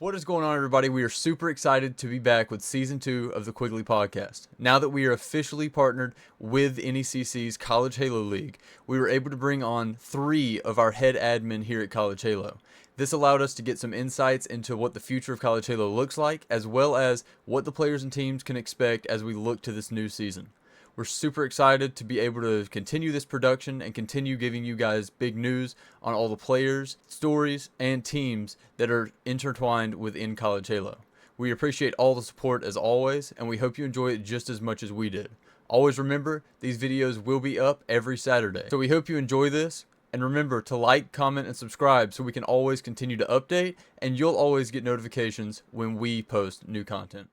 What is going on, everybody? We are super excited to be back with Season 2 of the Quigley Podcast. Now that we are officially partnered with NECC's College Halo League, we were able to bring on 3 of our head admin here at College Halo. This allowed us to get some insights into what the future of College Halo looks like, as well as what the players and teams can expect as we look to this new season. We're super excited to be able to continue this production and continue giving you guys big news on all the players, stories, and teams that are intertwined within College Halo. We appreciate all the support as always, and we hope you enjoy it just as much as we did. Always remember, these videos will be up every Saturday. So we hope you enjoy this, and remember to like, comment, and subscribe so we can always continue to update, and you'll always get notifications when we post new content.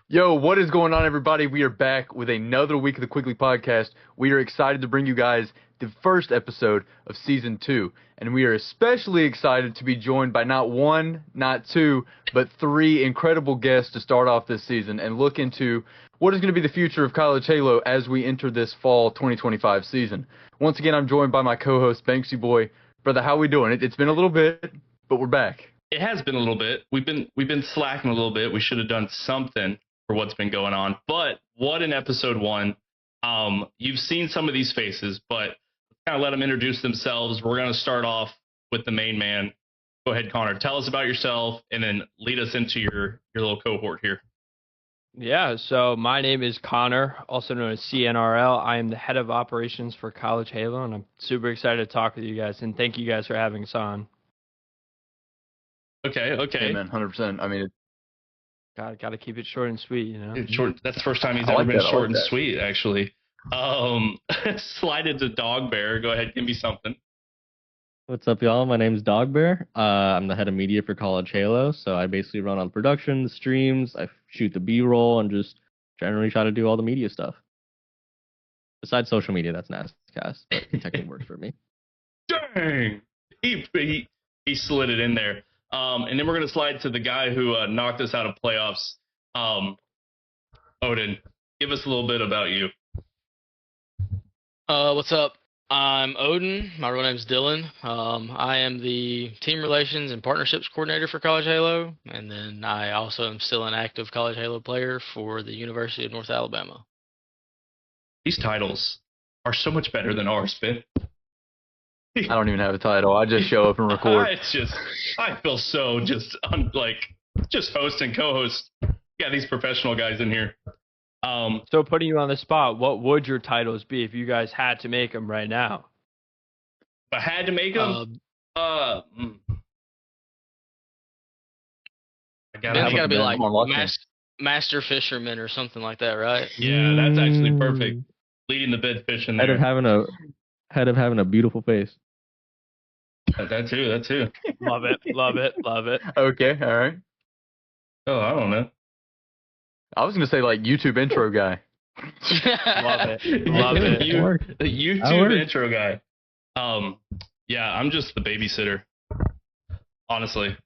Yo, what is going on, everybody? We are back with another week of the Quigley Podcast. We are excited to bring you guys the first episode of Season 2. And we are especially excited to be joined by not one, not two, but 3 incredible guests to start off this season and look into what is going to be the future of College Halo as we enter this fall 2025 season. Once again, I'm joined by my co-host, Banksy Boy. Brother, how we doing? It's been a little bit, but we're back. It has been a little bit. We've been slacking a little bit. We should have done something for what's been going on. But what in episode 1? You've seen some of these faces, but kind of let them introduce themselves. We're going to start off with the main man. Go ahead, Connor. Tell us about yourself and then lead us into your little cohort here. Yeah, so my name is Connor, also known as CNRL. I am the head of operations for College Halo, and I'm super excited to talk with you guys, and thank you guys for having us on. Okay. Hey, man, 100%. I mean, Got to keep it short and sweet, you know? Short. That's the first time he's I ever like been that, I short like and that. sweet, actually. Slide into Dogbear. Go ahead, give me something. What's up, y'all? My name's Dogbear. I'm the head of media for College Halo, so I basically run all the production, the streams, I shoot the B-roll, and just generally try to do all the media stuff. Besides social media, that's NASCast, but it technically works for me. Dang! He slid it in there. And then we're going to slide to the guy who knocked us out of playoffs. Odin, give us a little bit about you. What's up? I'm Odin. My real name's Dylan. I am the team relations and partnerships coordinator for College Halo, and then I also am still an active College Halo player for the University of North Alabama. These titles are so much better than ours, Finn. I don't even have a title. I just show up and record. I feel so just host and co-host. Got these professional guys in here. So putting you on the spot, what would your titles be if you guys had to make them right now? If I had to make them, I gotta be like on, Master Fisherman or something like that, right? Yeah, that's actually perfect. Leading the bed fish in there. Head of having a beautiful face. That too. Love it. Okay, all right. Oh, I don't know. I was going to say, like, YouTube intro guy. Love it. The YouTube intro guy. Yeah, I'm just the babysitter. Honestly.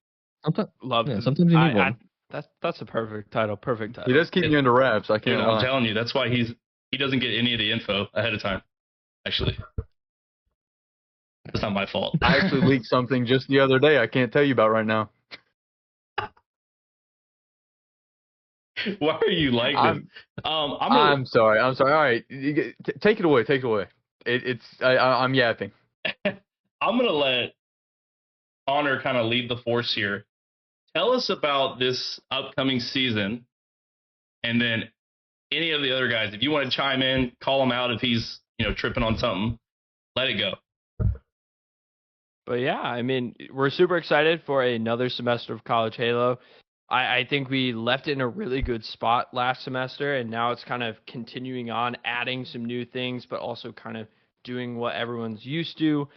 Love it. Sometimes you need one. That's a perfect title. He does keep me under wraps. I can't lie. I'm telling you, that's why he doesn't get any of the info ahead of time. Actually, it's not my fault. I actually leaked something just the other day I can't tell you about right now. Why are you like this? I'm sorry. All right, take it away. I'm yapping. I'm gonna let Connor kind of lead the force here. Tell us about this upcoming season, and then any of the other guys, if you want to chime in, call him out if he's tripping on something. Let it go. But yeah, I mean, we're super excited for another semester of College Halo. I think we left it in a really good spot last semester, and now it's kind of continuing on, adding some new things, but also kind of doing what everyone's used to.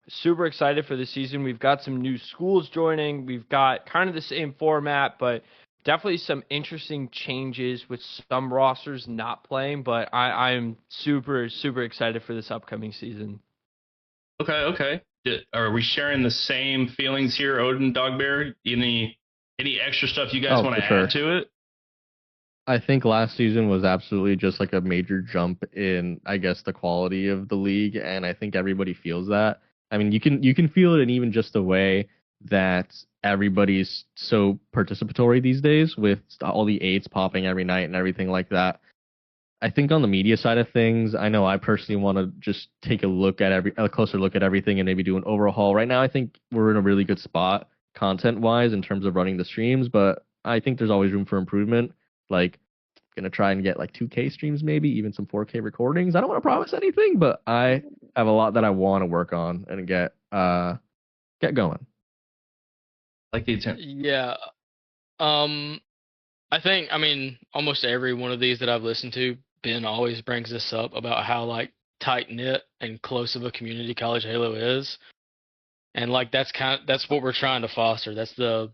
Super excited for the season. We've got some new schools joining. We've got kind of the same format, but definitely some interesting changes with some rosters not playing. But I'm super, super excited for this upcoming season. Okay. Are we sharing the same feelings here, Odin, Dogbear? Any extra stuff you guys want to add to it? I think last season was absolutely just like a major jump in, I guess, the quality of the league, and I think everybody feels that. I mean, you can feel it in even just the way that everybody's so participatory these days with all the eights popping every night and everything like that. I think on the media side of things, I know I personally want to just take a closer look at everything and maybe do an overhaul. Right now, I think we're in a really good spot content wise in terms of running the streams, but I think there's always room for improvement. Like, gonna try and get like 2K streams, maybe even some 4K recordings. I don't want to promise anything, but I have a lot that I want to work on and get going. Like the attempt. Yeah. I think, I mean, almost every one of these that I've listened to, Ben always brings this up about how like tight knit and close of a community College Halo is, and like that's what we're trying to foster. That's the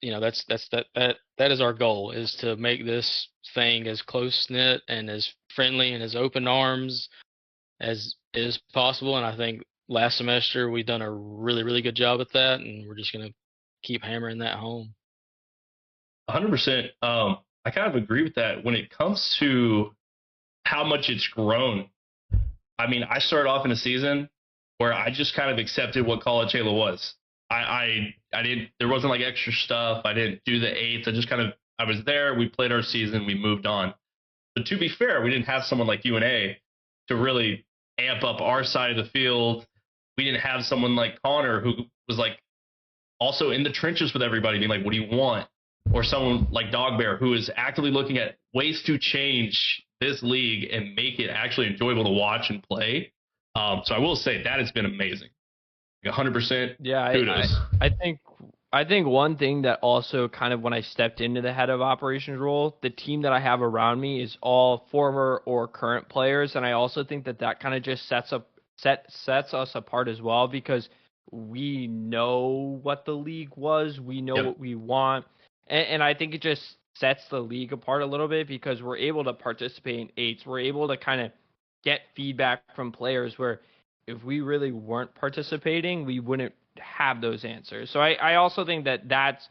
that is our goal, is to make this thing as close knit and as friendly and as open arms as is possible. And I think last semester we've done a really, really good job at that, and we're just gonna keep hammering that home. 100%. I kind of agree with that. When it comes to how much it's grown, I mean, I started off in a season where I just kind of accepted what College Halo was. I didn't. There wasn't like extra stuff. I didn't do the eights. I was there. We played our season. We moved on. But to be fair, we didn't have someone like UNA to really amp up our side of the field. We didn't have someone like Connor who was like also in the trenches with everybody, being like, "What do you want?" Or someone like Dogbear who is actively looking at ways to change this league and make it actually enjoyable to watch and play. So I will say that has been amazing. 100%. Yeah, kudos. I think one thing that also kind of, when I stepped into the head of operations role, the team that I have around me is all former or current players, and I also think that kind of just sets us apart as well, because we know what the league was, we know what we want, and I think it just sets the league apart a little bit, because we're able to participate in eights, we're able to kind of get feedback from players where if we really weren't participating, we wouldn't have those answers. So I also think that's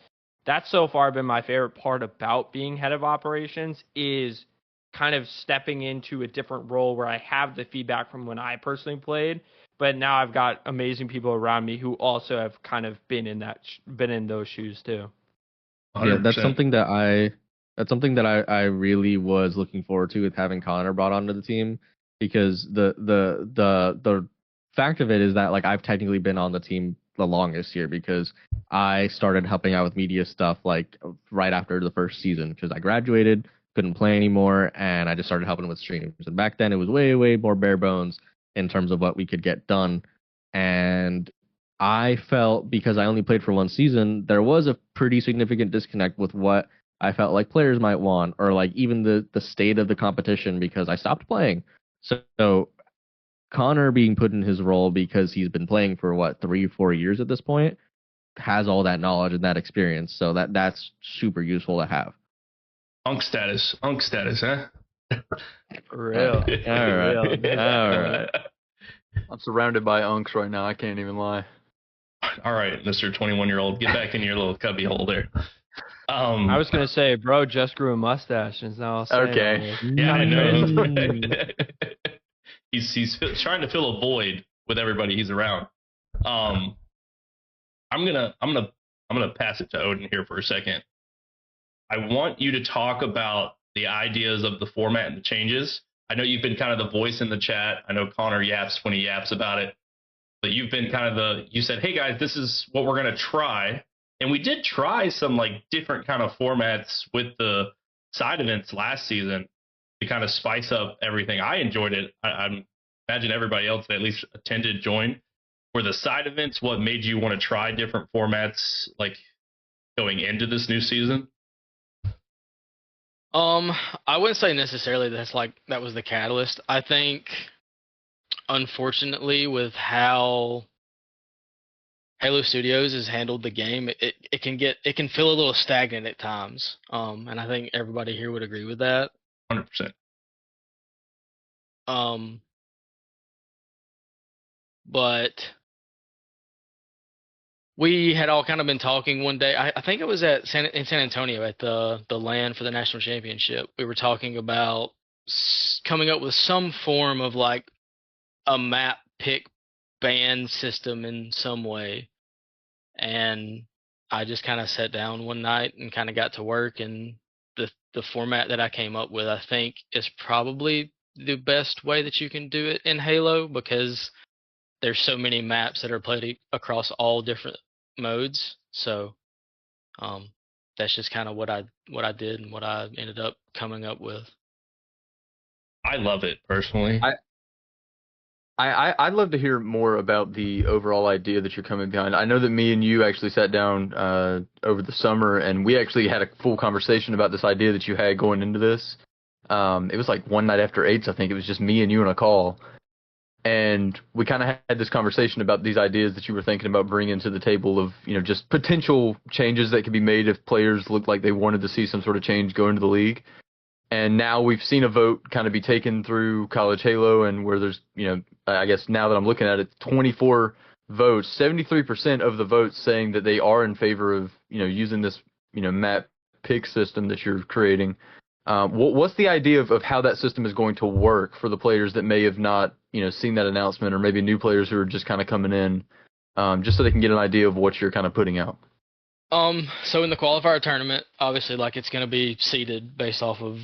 so far been my favorite part about being head of operations, is kind of stepping into a different role where I have the feedback from when I personally played, but now I've got amazing people around me who also have kind of been in those shoes too. 100%. Yeah, that's something that I really was looking forward to with having Connor brought onto the team, because the fact of it is that like I've technically been on the team the longest here, because I started helping out with media stuff like right after the first season, because I graduated, couldn't play anymore, and I just started helping with streams. And back then it was way more bare bones in terms of what we could get done. And I felt, because I only played for one season, there was a pretty significant disconnect with what I felt like players might want, or like even the state of the competition, because I stopped playing. So Connor being put in his role, because he's been playing for what, 3-4 years at this point, has all that knowledge and that experience. So that's super useful to have. Unk status, huh? For real. All right. I'm surrounded by unks right now. I can't even lie. All right, Mr. 21-year-old, get back in your little cubby hole there. I was gonna say, bro just grew a mustache, and now okay. Yeah, I know. He's trying to fill a void with everybody he's around. I'm gonna pass it to Odin here for a second. I want you to talk about the ideas of the format and the changes. I know you've been kind of the voice in the chat. I know Connor yaps when he yaps about it. But you've been kind of you said, hey guys, this is what we're going to try. And we did try some like different kind of formats with the side events last season to kind of spice up everything. I enjoyed it. I imagine everybody else that at least attended joined. Were the side events what made you want to try different formats like going into this new season? I wouldn't say necessarily that was the catalyst. I think, unfortunately, with how Halo Studios has handled the game, it can feel a little stagnant at times. And I think everybody here would agree with that. 100%. But we had all kind of been talking one day. I think it was in San Antonio at the LAN for the national championship. We were talking about coming up with some form of like a map pick ban system in some way. And I just kind of sat down one night and kind of got to work, and the format that I came up with, I think, is probably the best way that you can do it in Halo, because there's so many maps that are played across all different modes. So that's just kind of what I did and what I ended up coming up with. I love it personally. I'd love to hear more about the overall idea that you're coming behind. I know that me and you actually sat down over the summer, and we actually had a full conversation about this idea that you had going into this. It was like one night after eights, I think. It was just me and you on a call. And we kind of had this conversation about these ideas that you were thinking about bringing to the table of, just potential changes that could be made if players looked like they wanted to see some sort of change go into the league. And now we've seen a vote kind of be taken through College Halo, and where there's, I guess now that I'm looking at it, 24 votes, 73% of the votes saying that they are in favor of, using this, map pick system that you're creating. What's the idea of how that system is going to work for the players that may have not, seen that announcement, or maybe new players who are just kind of coming in, just so they can get an idea of what you're kind of putting out? So in the qualifier tournament, obviously, like, it's going to be seeded based off of,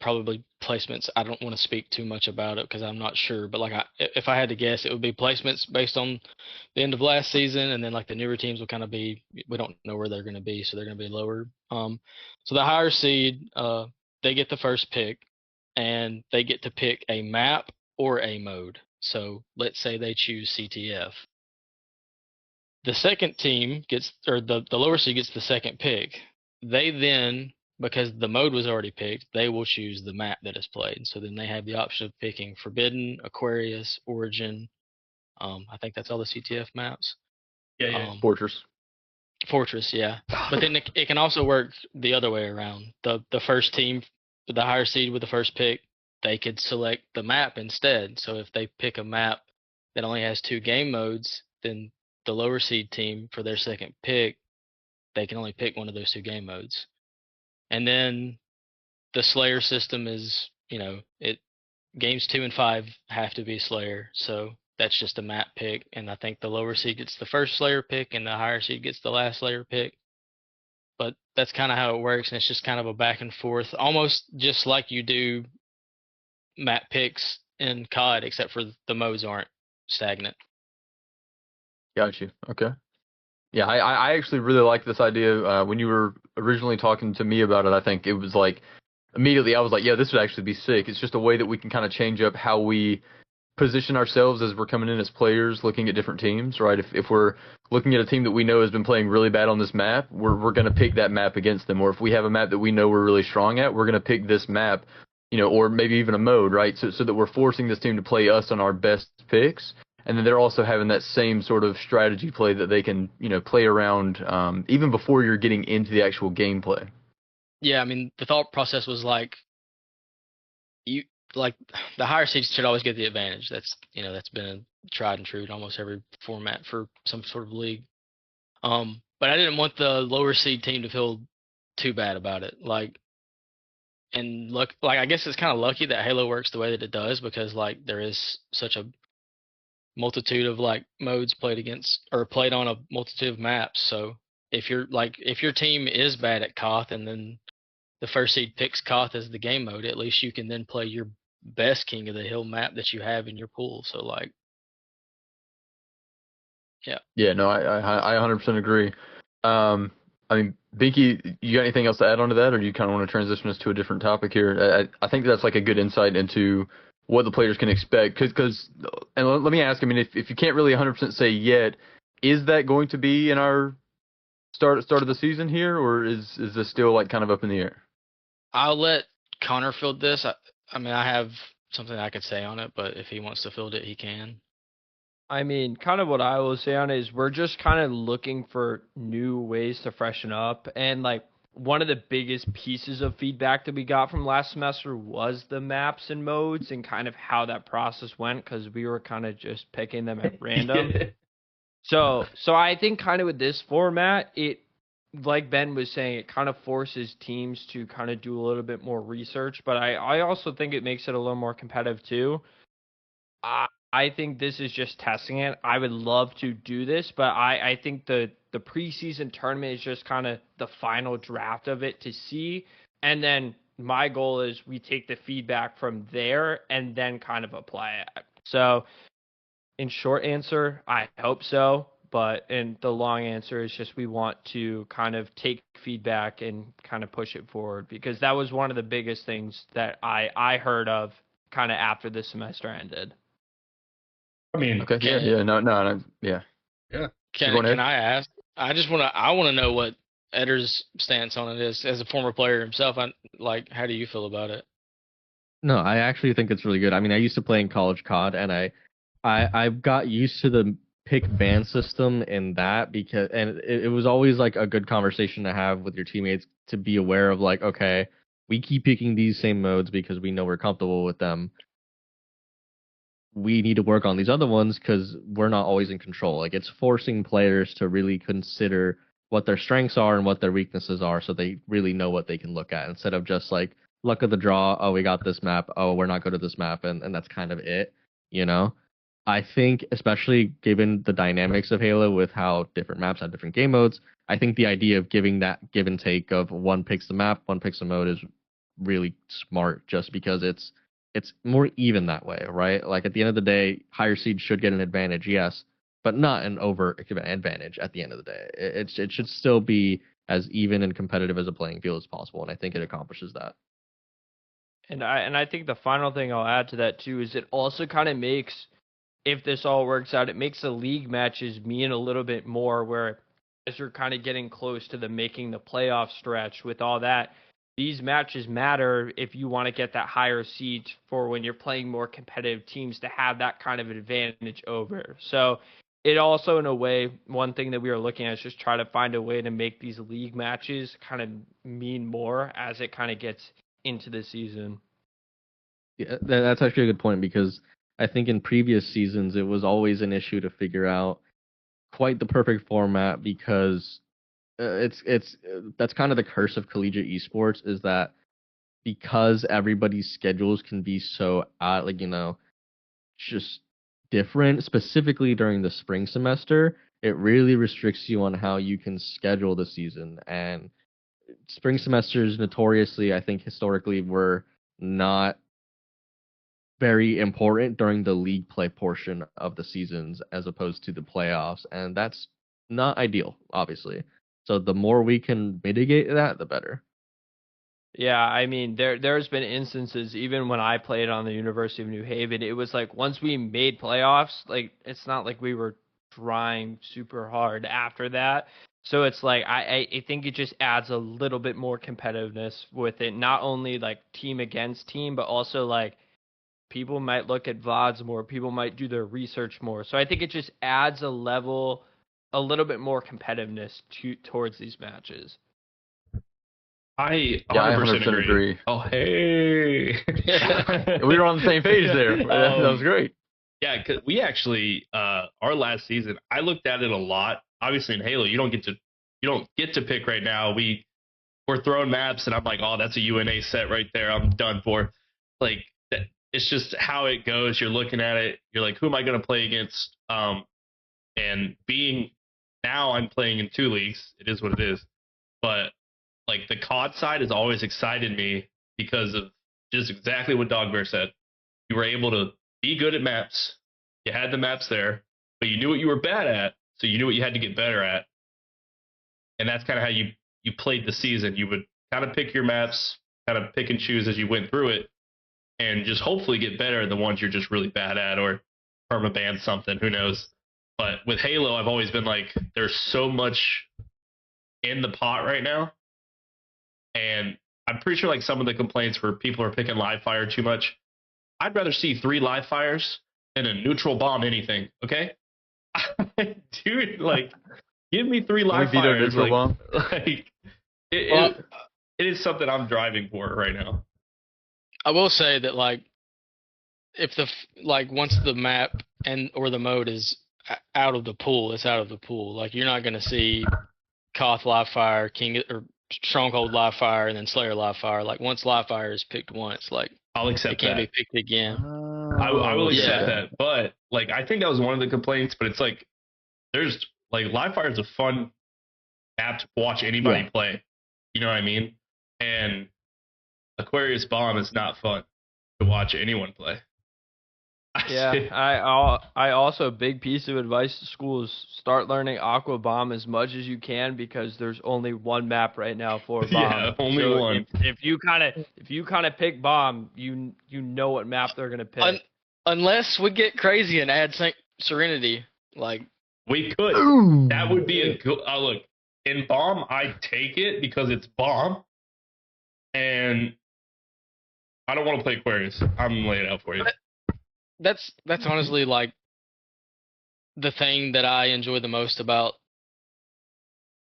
probably placements. I don't want to speak too much about it because I'm not sure, but like, if I had to guess, it would be placements based on the end of last season, and then like the newer teams will kind of be, we don't know where they're going to be, so they're going to be lower. So the higher seed, they get the first pick, and they get to pick a map or a mode. So let's say they choose CTF. The second team gets, or the lower seed gets the second pick. They then, because the mode was already picked, they will choose the map that is played. So then they have the option of picking Forbidden, Aquarius, Origin. I think that's all the CTF maps. Yeah. Fortress. Fortress, yeah. But then it can also work the other way around. The first team, the higher seed with the first pick, they could select the map instead. So if they pick a map that only has 2 game modes, then the lower seed team, for their second pick, they can only pick one of those 2 game modes. And then the Slayer system is, games 2 and 5 have to be Slayer. So that's just a map pick. And I think the lower seed gets the first Slayer pick and the higher seed gets the last Slayer pick. But that's kind of how it works. And it's just kind of a back and forth, almost just like you do map picks in COD, except for the modes aren't stagnant. Got you. Okay. Yeah, I actually really like this idea. When you were originally talking to me about it, I think it was like, immediately I was like, yeah, this would actually be sick. It's just a way that we can kind of change up how we position ourselves as we're coming in as players looking at different teams, right? If we're looking at a team that we know has been playing really bad on this map, we're going to pick that map against them. Or if we have a map that we know we're really strong at, we're going to pick this map, or maybe even a mode, right? So that we're forcing this team to play us on our best picks. And then they're also having that same sort of strategy play that they can, play around even before you're getting into the actual gameplay. Yeah, I mean, the thought process was like, the higher seeds should always get the advantage. That's been tried and true in almost every format for some sort of league. But I didn't want the lower seed team to feel too bad about it. I guess it's kind of lucky that Halo works the way that it does, because like there is such a multitude of like modes played on a multitude of maps. So if your team is bad at Koth, and then the first seed picks Koth as the game mode, at least you can then play your best King of the Hill map that you have in your pool. So like, Yeah, no, I 100% agree. I mean, Binky, you got anything else to add on to that, or do you kind of want to transition us to a different topic here? I think that's like a good insight into what the players can expect. And let me ask, I mean, if you can't really 100% say yet, is that going to be in our start of the season here, or is this still like kind of up in the air? I'll let Connor field this. I mean, I have something I could say on it, but if he wants to field it, he can. I mean, kind of what I will say on it is we're just kind of looking for new ways to freshen up. And like one of the biggest pieces of feedback that we got from last semester was the maps and modes and kind of how that process went because we were kind of just picking them at random. So I think kind of with this format, it, like Ben was saying, it kind of forces teams to kind of do a little bit more research. But I also think it makes it a little more competitive too. I think this is just testing it. I would love to do this, but I think the preseason tournament is just kind of the final draft of it to see. And then my goal is we take the feedback from there and then kind of apply it. So in short answer, I hope so. But in the long answer is just we want to kind of take feedback and kind of push it forward because that was one of the biggest things that I heard of kind of after the semester ended. I mean, Okay, yeah, no, yeah. Can I ask? I want to know what Edder's stance on it is as a former player himself. How do you feel about it? No, I actually think it's really good. I mean, I used to play in college COD, and I got used to the pick ban system in that because, and it was always like a good conversation to have with your teammates to be aware of like, okay, we keep picking these same modes because we know we're comfortable with them. We need to work on these other ones because we're not always in control. Like it's forcing players to really consider what their strengths are and what their weaknesses are so they really know what they can look at instead of just like luck of the draw. Oh, we got this map. Oh, we're not good at this map. And that's kind of it, you know? I think, especially given the dynamics of Halo with how different maps have different game modes, I think the idea of giving that give and take of one picks the map, one picks the mode is really smart just because it's more even that way, right? Like at the end of the day, higher seed should get an advantage, yes, but not an over advantage at the end of the day. It should still be as even and competitive as a playing field as possible, and I think it accomplishes that. And I think the final thing I'll add to that too is it also kind of makes, if this all works out, it makes the league matches mean a little bit more where as you're kind of getting close to the making the playoff stretch with all that, these matches matter if you want to get that higher seed for when you're playing more competitive teams to have that kind of advantage over. So it also, in a way, one thing that we are looking at is just try to find a way to make these league matches kind of mean more as it kind of gets into the season. Yeah, that's actually a good point because I think in previous seasons it was always an issue to figure out quite the perfect format because it's that's kind of the curse of collegiate esports is that because everybody's schedules can be so like just different specifically during the spring semester, it really restricts you on how you can schedule the season. And spring semesters notoriously, I think historically, were not very important during the league play portion of the seasons as opposed to the playoffs, and that's not ideal, obviously. So the more we can mitigate that, the better. Yeah, I mean, there's been instances even when I played on the University of New Haven, it was like once we made playoffs, like it's not like we were trying super hard after that. So it's like I think it just adds a little bit more competitiveness with it, not only like team against team, but also like people might look at VODs more, people might do their research more. So I think it just adds a little bit more competitiveness towards these matches. I 100%, Yeah, I 100% agree. Oh, hey. We were on the same page there. That was great. Yeah, cause we actually our last season, I looked at it a lot. Obviously in Halo, you don't get to pick right now. We're throwing maps and I'm like, oh, that's a UNA set right there. I'm done for. Like it's just how it goes. You're looking at it. You're like, who am I going to play against? And being now I'm playing in 2 leagues. It is what it is. But like the COD side has always excited me because of just exactly what Dogbear said. You were able to be good at maps. You had the maps there, but you knew what you were bad at. so you knew what you had to get better at, and that's kind of how you played the season. You would kind of pick your maps, kind of pick and choose as you went through it, and just hopefully get better at the ones you're just really bad at, or permaban something. Who knows? But with Halo, I've always been like, there's so much in the pot right now, and I'm pretty sure like some of the complaints where people are picking live fire too much. I'd rather see 3 live fires than a neutral bomb anything. Okay, dude, like, give me 3 live beat our fires. neutral bomb? Like, Well, it is something I'm driving for right now. I will say that like if once the map and or the mode is out of the pool, it's out of the pool. Like you're not gonna see Koth live fire, King or Stronghold live fire, and then Slayer live fire. Like once live fire is picked once, like I'll it accept can't that. be picked again. I will accept Yeah. that. But like, I think that was one of the complaints. But it's like, there's like live fire is a fun app to watch anybody play. You know what I mean? And Aquarius Bomb is not fun to watch anyone play. Yeah, I also, big piece of advice to schools: start learning Aqua Bomb as much as you can, because there's only one map right now for Bomb. Yeah, only So one. If you kind of pick Bomb, you know what map they're gonna pick. Unless we get crazy and add Serenity, like We could. That would be a good. Look, in Bomb, I'd take it because it's Bomb, and I don't want to play Aquarius. I'm laying it out for you. that's honestly like the thing that I enjoy the most about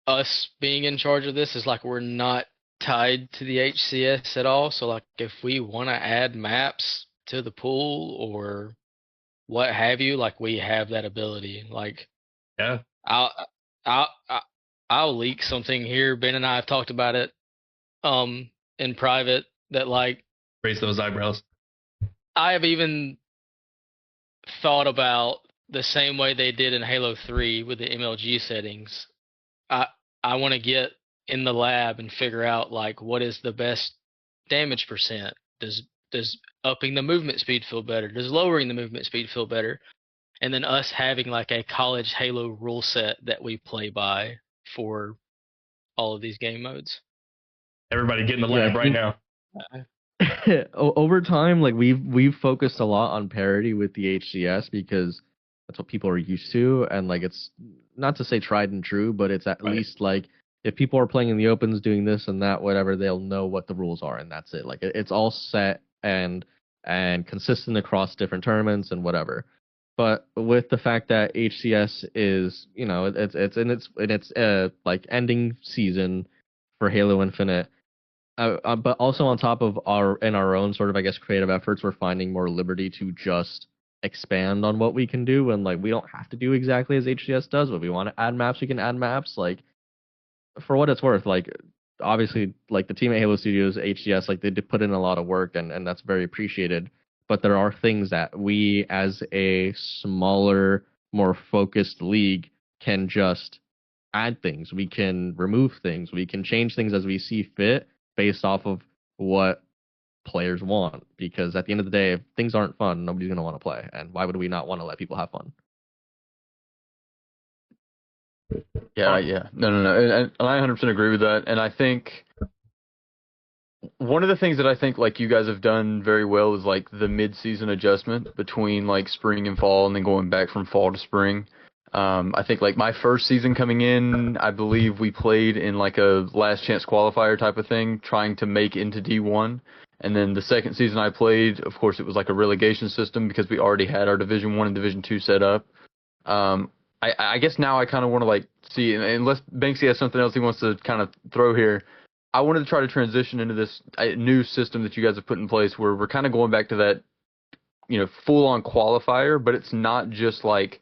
us being in charge of this is like we're not tied to the HCS at all. So like if we want to add maps to the pool or what have you, like we have that ability. Like Yeah. I'll I'll I'll leak something here. Ben and I have talked about it in private that like Raise those eyebrows. I have even thought about the same way they did in Halo 3 with the MLG settings. I want to get in the lab and figure out like what is the best damage percent. Does upping the movement speed feel better? Does lowering the movement speed feel better? And then us having like a college Halo rule set that we play by for all of these game modes. Everybody get in the lab right now. Over time, like we've focused a lot on parity with the HCS because that's what people are used to, and like it's not to say tried and true, but it's at least like if people are playing in the opens, doing this and that, whatever, they'll know what the rules are, and that's it. Like it's all set and consistent across different tournaments and whatever. But with the fact that HCS is, you know, it's in its like ending season for Halo Infinite. But also on top of our own sort of, I guess, creative efforts, we're finding more liberty to just expand on what we can do, and like we don't have to do exactly as HCS does. But we want to add maps, we can add maps. Like for what it's worth, like obviously, like the team at Halo Studios, HCS, like they did put in a lot of work, and that's very appreciated. But there are things that we, as a smaller, more focused league, can just add things. We can remove things. We can change things as we see fit, based off of what players want, because at the end of the day, if things aren't fun, nobody's going to want to play, and why would we not want to let people have fun? Yeah. No. And I 100% agree with that. And I think one of the things that I think like you guys have done very well is like the mid-season adjustment between like spring and fall, and then going back from fall to spring. I think like my first season coming in, I believe we played in like a last chance qualifier type of thing, trying to make into D1. And then the second season I played, of course, it was like a relegation system because we already had our Division 1 and Division 2 set up. I guess now I kind of want to like see, unless Banksy has something else he wants to kind of throw here, I wanted to try to transition into this new system that you guys have put in place where we're kind of going back to that, you know, full-on qualifier, but it's not just like,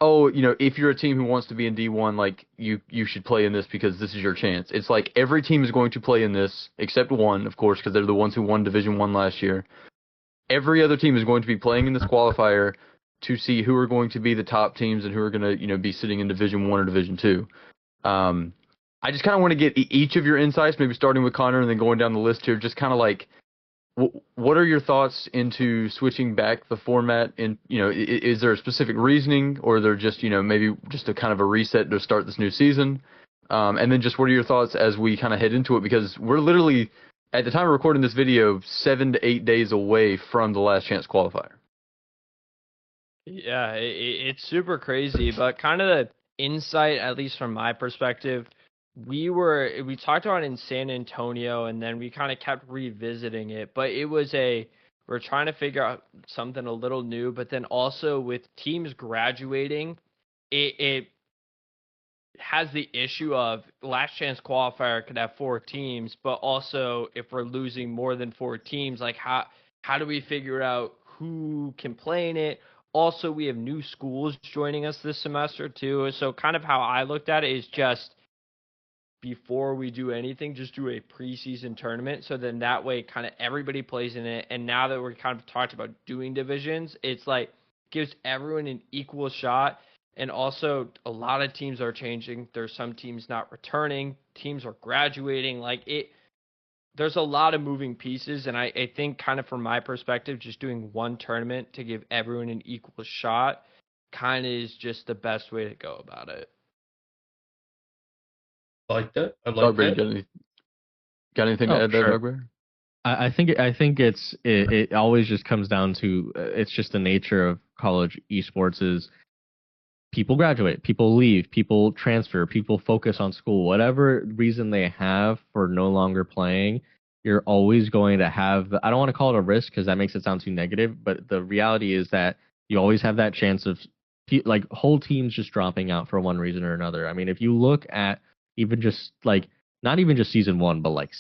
oh, you know, if you're a team who wants to be in D1, like you should play in this because this is your chance. It's like every team is going to play in this except one, of course, because they're the ones who won Division 1 last year. Every other team is going to be playing in this qualifier to see who are going to be the top teams and who are going to, you know, be sitting in Division 1 or Division 2. I just kind of want to get each of your insights, maybe starting with Connor and then going down the list here, just kind of like What are your thoughts into switching back the format? And is there a specific reasoning, or are there just maybe just a kind of a reset to start this new season? And then just what are your thoughts as we kind of head into it? Because we're literally at the time of recording this video 7 to 8 days away from the last chance qualifier. Yeah, it's super crazy, but kind of the insight, at least from my perspective, we talked about it in San Antonio, and then we kind of kept revisiting it, but we're trying to figure out something a little new, but then also with teams graduating, it has the issue of last chance qualifier could have 4 teams, but also if we're losing more than 4 teams, like how do we figure out who can play in it? Also, we have new schools joining us this semester too. So kind of how I looked at it is just before we do anything, just do a preseason tournament. So then that way kind of everybody plays in it. And now that we're kind of talked about doing divisions, it's like gives everyone an equal shot. And also a lot of teams are changing. There's some teams not returning. Teams are graduating. There's a lot of moving pieces. And I think kind of from my perspective, just doing one tournament to give everyone an equal shot kind of is just the best way to go about it. I like that. I like Dogbear, that. got anything to add there, sure. Dogbear? I think it always just comes down to it's just the nature of college esports is people graduate, people leave, people transfer, people focus on school, whatever reason they have for no longer playing. You're always going to have I don't want to call it a risk because that makes it sound too negative, but the reality is that you always have that chance of like whole teams just dropping out for one reason or another. I mean, if you look at even just like not even just season 1, but like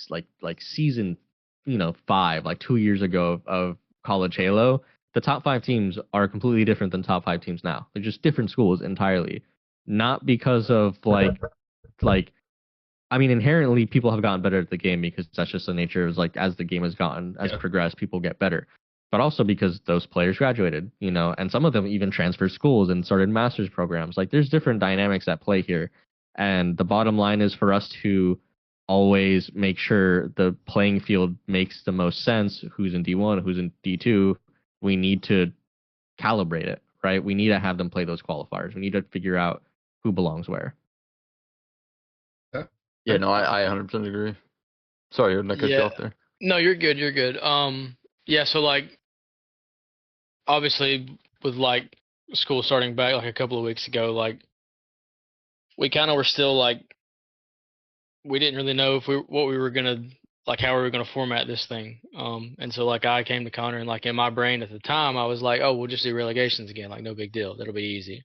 season 5, like 2 years ago of College Halo, the top 5 teams are completely different than top 5 teams now. They're just different schools entirely. Not because of like I mean inherently people have gotten better at the game because that's just the nature of like as the game has progressed, people get better. But also because those players graduated, and some of them even transferred schools and started master's programs. Like there's different dynamics at play here. And the bottom line is for us to always make sure the playing field makes the most sense. Who's in D1, who's in D2. We need to calibrate it, right? We need to have them play those qualifiers. We need to figure out who belongs where. Yeah, no, I 100% agree. Sorry, I cut you off there. No, you're good. You're good. Yeah. So like, obviously, with like school starting back like a couple of weeks ago, like we kind of were still like we didn't really know what we were gonna like how we were gonna format this thing. And so like I came to Connor and like in my brain at the time I was like, oh, we'll just do relegations again, like no big deal, that'll be easy.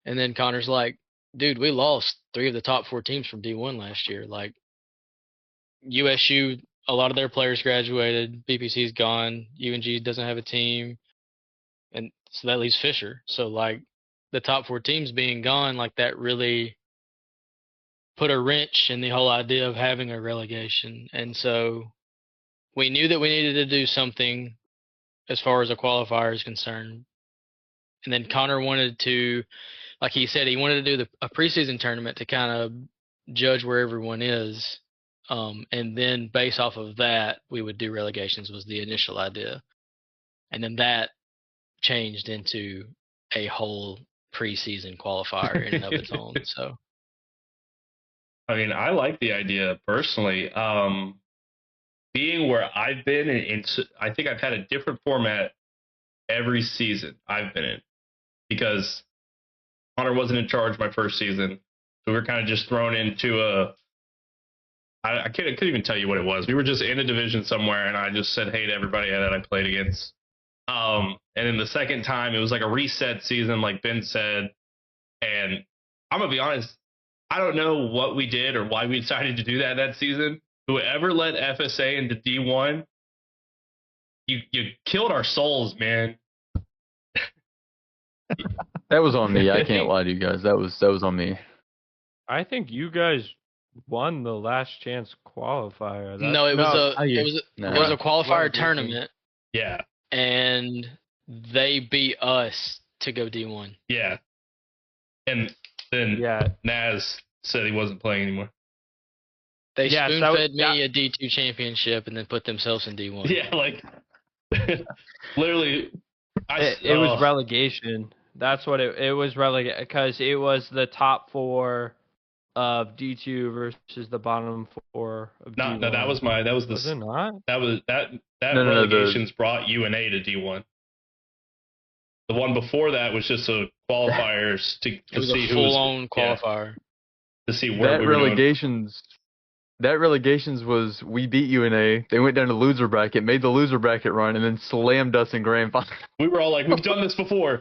And then Connor's like, dude, we lost 3 of the top 4 teams from D1 last year. Like USU, a lot of their players graduated. BPC's gone. UNG doesn't have a team, and so that leaves Fisher. So like the top 4 teams being gone, like that really put a wrench in the whole idea of having a relegation. And so we knew that we needed to do something as far as a qualifier is concerned. And then Connor wanted to, like he said, he wanted to do a preseason tournament to kind of judge where everyone is. And then based off of that, we would do relegations was the initial idea. And then that changed into a whole preseason qualifier in and of its own. So, I mean, I like the idea personally. Being where I've been, and I think I've had a different format every season I've been in because Connor wasn't in charge my first season. So we were kind of just thrown into I couldn't even tell you what it was. We were just in a division somewhere, and I just said hey to everybody that I played against. And then the second time, it was like a reset season, like Ben said. And I'm going to be honest, I don't know what we did or why we decided to do that season. Whoever let FSA into D1, you killed our souls, man. That was on me. I can't lie to you guys. That was on me. I think you guys won the last chance qualifier. No, it was a qualifier tournament. Yeah. And they beat us to go D1. Yeah. And then Naz said he wasn't playing anymore. They Yes, spoon-fed me a D2 championship and then put themselves in D1. Yeah, like literally. It was relegation. That's what it was relegation because it was the top 4 of D2 versus the bottom 4 of D1. No, that was Was it not? that No, relegations brought UNA to D1. The one before that was just a qualifiers to It was see a who was full-on qualifier. to see where That we were going. relegations was we beat UNA. They went down to loser bracket, made the loser bracket run, and then slammed us in grand final. We were all like, we've done this before.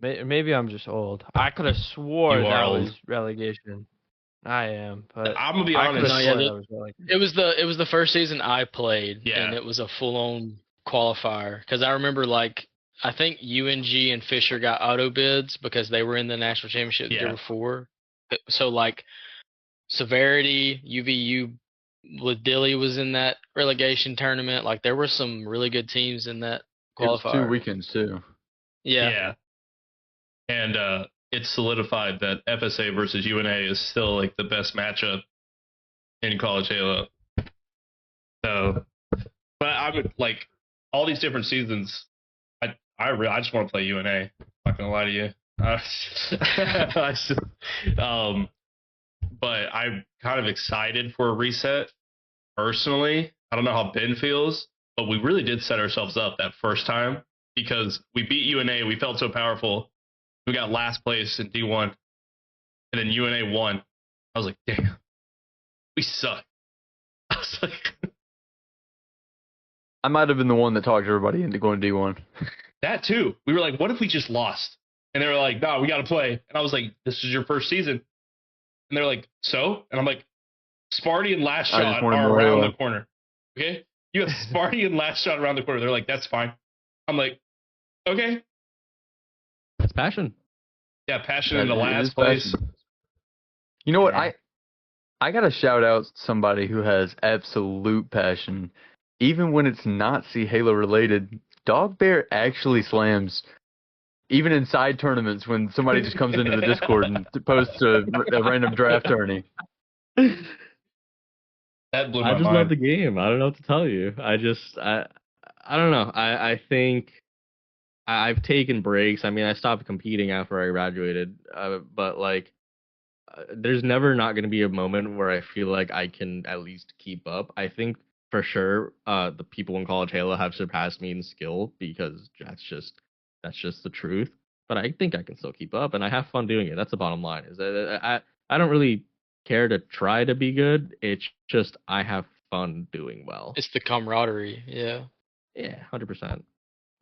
Maybe I'm just old. I could have swore You are that old. was relegation. I am, but I'm gonna be I honest. could have No, yeah, sworn that was relegation. It was the first season I played, Yeah. and it was a full-on qualifier. Because I remember, like, I think UNG and Fisher got auto bids because they were in the national championship the year Yeah. before. So, like, Severity, UVU with Dilly was in that relegation tournament. Like, there were some really good teams in that It was qualifier. 2 weekends too. Yeah. And it's solidified that FSA versus UNA is still like the best matchup in College Halo. So, but I would like all these different seasons. I just want to play UNA. Not gonna lie to you. But I'm kind of excited for a reset. Personally, I don't know how Ben feels, but we really did set ourselves up that first time because we beat UNA. We felt so powerful. We got last place in D1, and then UNA won. I was like, damn, we suck. I was like, I might have been the one that talked everybody into going D1. that too. We were like, what if we just lost? And they were like, no, we got to play. And I was like, this is your first season. And they're like, so? And I'm like, Sparty and Last I just Shot wanted are more around Halo. the corner. Okay? You have Sparty and Last Shot around the corner. They're like, that's fine. I'm like, okay. That's passion. Yeah, passion in the It last is place. passion. You know what? Yeah. I gotta shout out somebody who has absolute passion, even when it's not Halo related. Dogbear actually slams, even in side tournaments when somebody just comes into the Discord and posts a random draft tourney. That blew I my just mind. love the game. I don't know what to tell you. I don't know. I think I've taken breaks. I mean, I stopped competing after I graduated, but like, there's never not going to be a moment where I feel like I can at least keep up. I think for sure, the people in College Halo have surpassed me in skill because that's just the truth. But I think I can still keep up, and I have fun doing it. That's the bottom line. Is that I don't really care to try to be good. It's just I have fun doing well. It's the camaraderie. Yeah. Yeah, 100%. That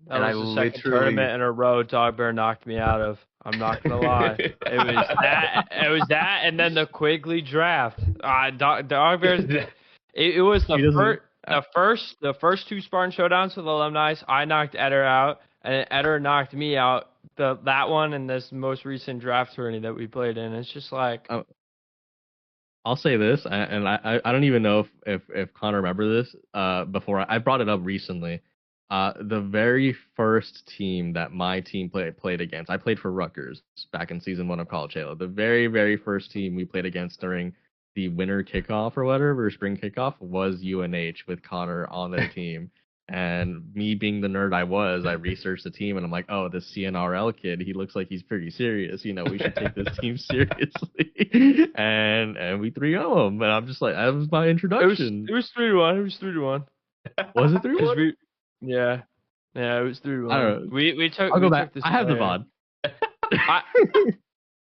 And was I the second literally- tournament in a row Dogbear knocked me out of. I'm not gonna lie. It was that, and then the Quigley draft. Dogbear's. It was He doesn't- the first 2 Spartan showdowns with alumni. I knocked Eder out, and Eder knocked me out. That one and this most recent draft tourney that we played in. It's just like. I'll say this, and I don't even know if Connor remember this. Before I brought it up recently. The very first team that my team played against, I played for Rutgers back in season 1 of College Halo. The very, very first team we played against during the winter kickoff or whatever, or spring kickoff, was UNH with Connor on their team. And me being the nerd I was, I researched the team and I'm like, oh, this CNRL kid, he looks like he's pretty serious. You know, we should take this team seriously. and we 3-0 him. And I'm just like, that was my introduction. It was 3-1. It was 3-1. Was it 3-1? Yeah, it was 3-1. I don't know. We took. I'll go we back. took this I have the player.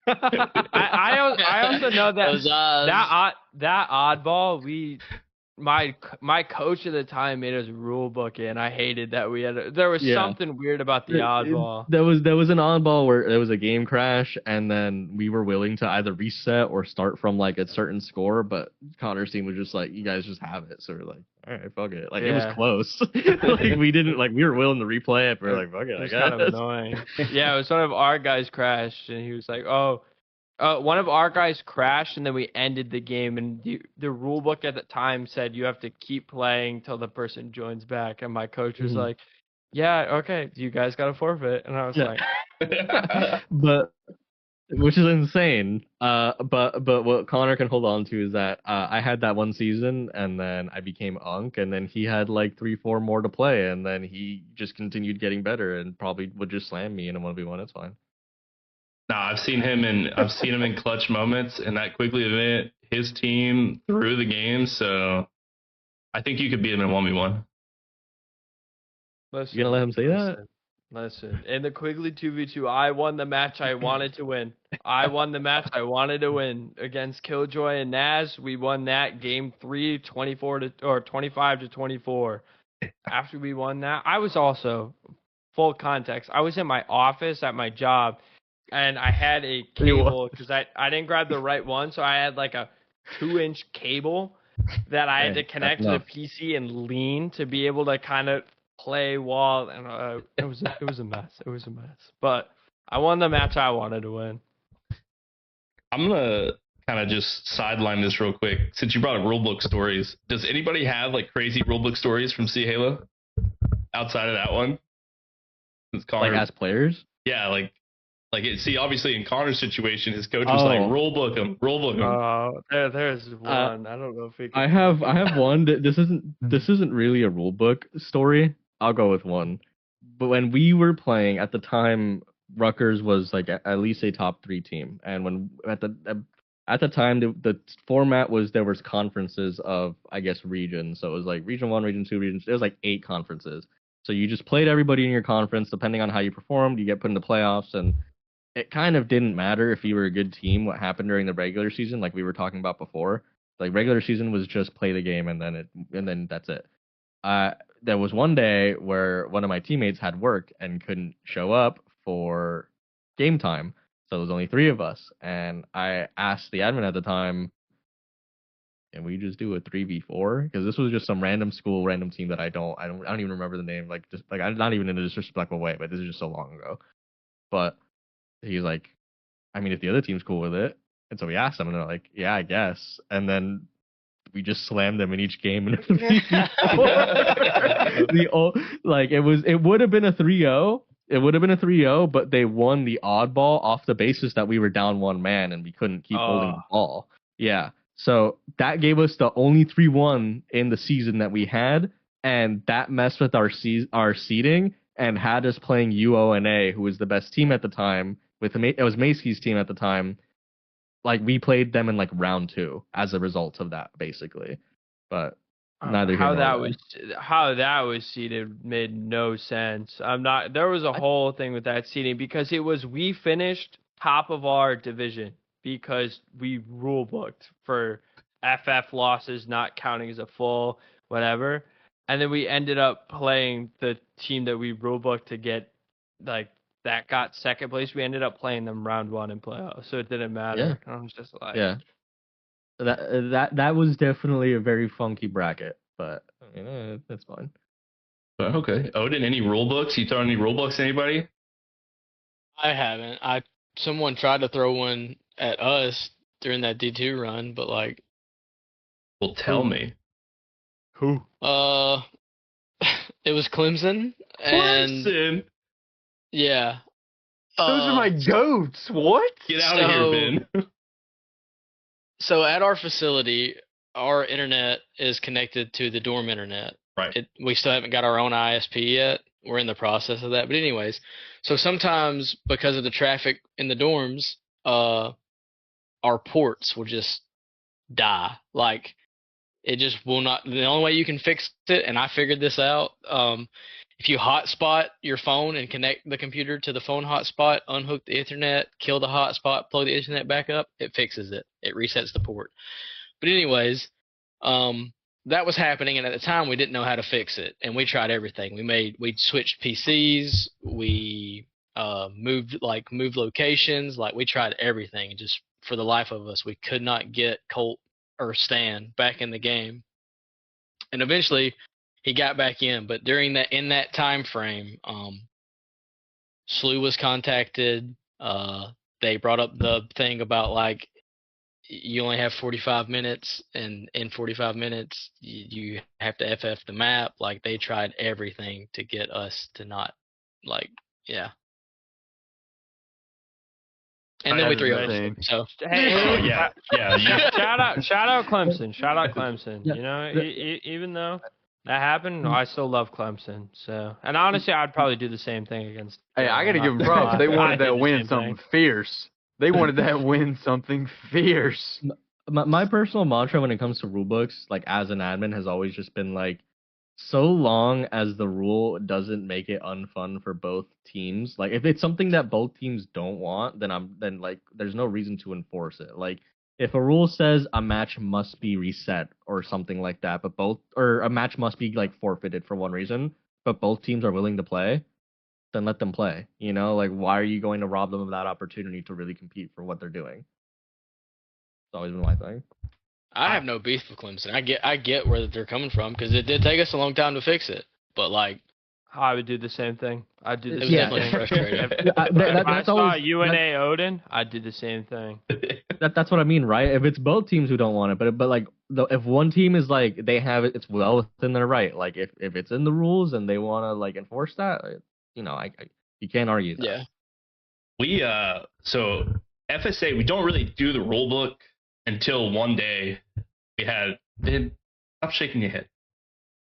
VOD. I also know that Those odds. that oddball my coach at the time made us rule book it, and I hated that there was Yeah. something weird about the oddball. There was an oddball where there was a game crash, and then we were willing to either reset or start from like a certain score, but Connor's team was just like, you guys just have it. So we're like, all right, fuck it. Like, it was Yeah. close. Like, we didn't, like, we were willing to replay it, but we're like, fuck it, It I was guess. kind of annoying. Yeah, it was one of our guys crashed, and he was like, one of our guys crashed, and then we ended the game, and the rule book at the time said you have to keep playing till the person joins back, and my coach was Mhm. like, yeah, okay, you guys got to forfeit, and I was Yeah. like, But which is insane. But what Connor can hold on to is that I had that one season, and then I became Unk, and then he had like 3, 4 more to play, and then he just continued getting better, and probably would just slam me in a 1v1. It's fine. Nah, I've seen him in clutch moments in that Quigley event. His team threw the game, so I think you could beat him in 1v1. Listen, You gonna let him say that? Listen. In the Quigley 2v2, I won the match I wanted to win. I won the match I wanted to win against Killjoy and Naz. We won that game 3, 25-24. After we won that, I was also, full context, I was in my office at my job, and I had a cable because I didn't grab the right one, so I had like a 2-inch cable that I had to connect to the PC and lean to be able to kind of play while, and it was a mess. It was a mess. But I won the match I wanted to win. I'm gonna kind of just sideline this real quick. Since you brought up rulebook stories, does anybody have like crazy rulebook stories from C Halo outside of that one? Like as players? Yeah, see, obviously in Connor's situation, his coach was like, rulebook him. There's one. I don't know if I have one. This isn't really a rulebook story. I'll go with one. But when we were playing at the time, Rutgers was like at least a top 3 team, and when at the time the format was there was conferences of, I guess, regions. So it was like region 1, region 2, region. It was like 8 conferences. So you just played everybody in your conference. Depending on how you performed, you get put in the playoffs, and it kind of didn't matter if you were a good team what happened during the regular season, like we were talking about before. Like regular season was just play the game and then that's it. There was one day where one of my teammates had work and couldn't show up for game time, so there was only 3 of us, and I asked the admin at the time, can we just do a 3v4? Because this was just some random school, random team that I don't even remember the name. Like, just like, I'm not even in a disrespectful way, but this is just so long ago. But he's like, I mean, if the other team's cool with it. And so we asked them, and they're like, yeah, I guess. And then we just slammed them in each game. And it would have been a 3-0. It would have been a 3-0, but they won the oddball off the basis that we were down 1 man and we couldn't keep holding the ball. Yeah. So that gave us the only 3-1 in the season that we had, and that messed with our seeding and had us playing UONA, who was the best team at the time. It was Macy's team at the time. Like, we played them in like round 2 as a result of that, basically. But neither how that was seeded made no sense. There was a whole thing with that seeding because we finished top of our division because we rule booked for FF losses not counting as a full whatever, and then we ended up playing the team that we rule booked to get like that got second place. We ended up playing them round 1 in playoffs, so it didn't matter. Yeah. I was just like, yeah, that was definitely a very funky bracket, but I mean, that's fine. Okay, Odin, any rule books? You throw any rule books? Anybody? I haven't. Someone tried to throw one at us during that D2 run, but like, well, tell me. Who? It was Clemson. Clemson. Yeah. Those are my goats. What? Get out of here, Ben. So at our facility, our internet is connected to the dorm internet. Right. We still haven't got our own ISP yet. We're in the process of that. But anyways, so sometimes because of the traffic in the dorms, our ports will just die. Like, it just will not. The only way you can fix it, and I figured this out, if you hotspot your phone and connect the computer to the phone hotspot, unhook the Ethernet, kill the hotspot, plug the Ethernet back up, it fixes it. It resets the port. But anyways, that was happening, and at the time we didn't know how to fix it, and we tried everything. We switched PCs, we moved locations, like we tried everything. Just for the life of us, we could not get Colt or Stan back in the game, and eventually he got back in. But in that time frame, SLU was contacted. They brought up the thing about like, you only have 45 minutes, and in 45 minutes you have to FF the map. Like, they tried everything to get us to not, like, yeah. And then we 3-0. insane. So Hey, Oh, yeah. shout out Clemson. Shout out Clemson. Yeah. You know, even though that happened, I still love Clemson. So, and honestly, I'd probably do the same thing against. Hey, I got to I'm give not them gonna props. lie. They I wanted did that the win same something thing. fierce. They wanted that win something fierce. My personal mantra when it comes to rule books, like as an admin, has always just been like, so long as the rule doesn't make it unfun for both teams. Like if it's something that both teams don't want, then like there's no reason to enforce it. Like if a rule says a match must be reset or something like that, or a match must be like forfeited for one reason, but both teams are willing to play, then let them play. You know, like why are you going to rob them of that opportunity to really compete for what they're doing? It's always been my thing. I have no beef with Clemson. I get where they're coming from because it did take us a long time to fix it. But like, I would do the same thing. I'd do the it same was definitely thing. frustrating. If I That's saw always UNA Odin, I'd do the same thing. that's what I mean, right? If it's both teams who don't want it, but like if one team is like they have it, it's well within their right. Like if it's in the rules and they want to like enforce that, you know, I you can't argue that. Yeah. We so FSA, we don't really do the rule book until one day we had. Stop shaking your head.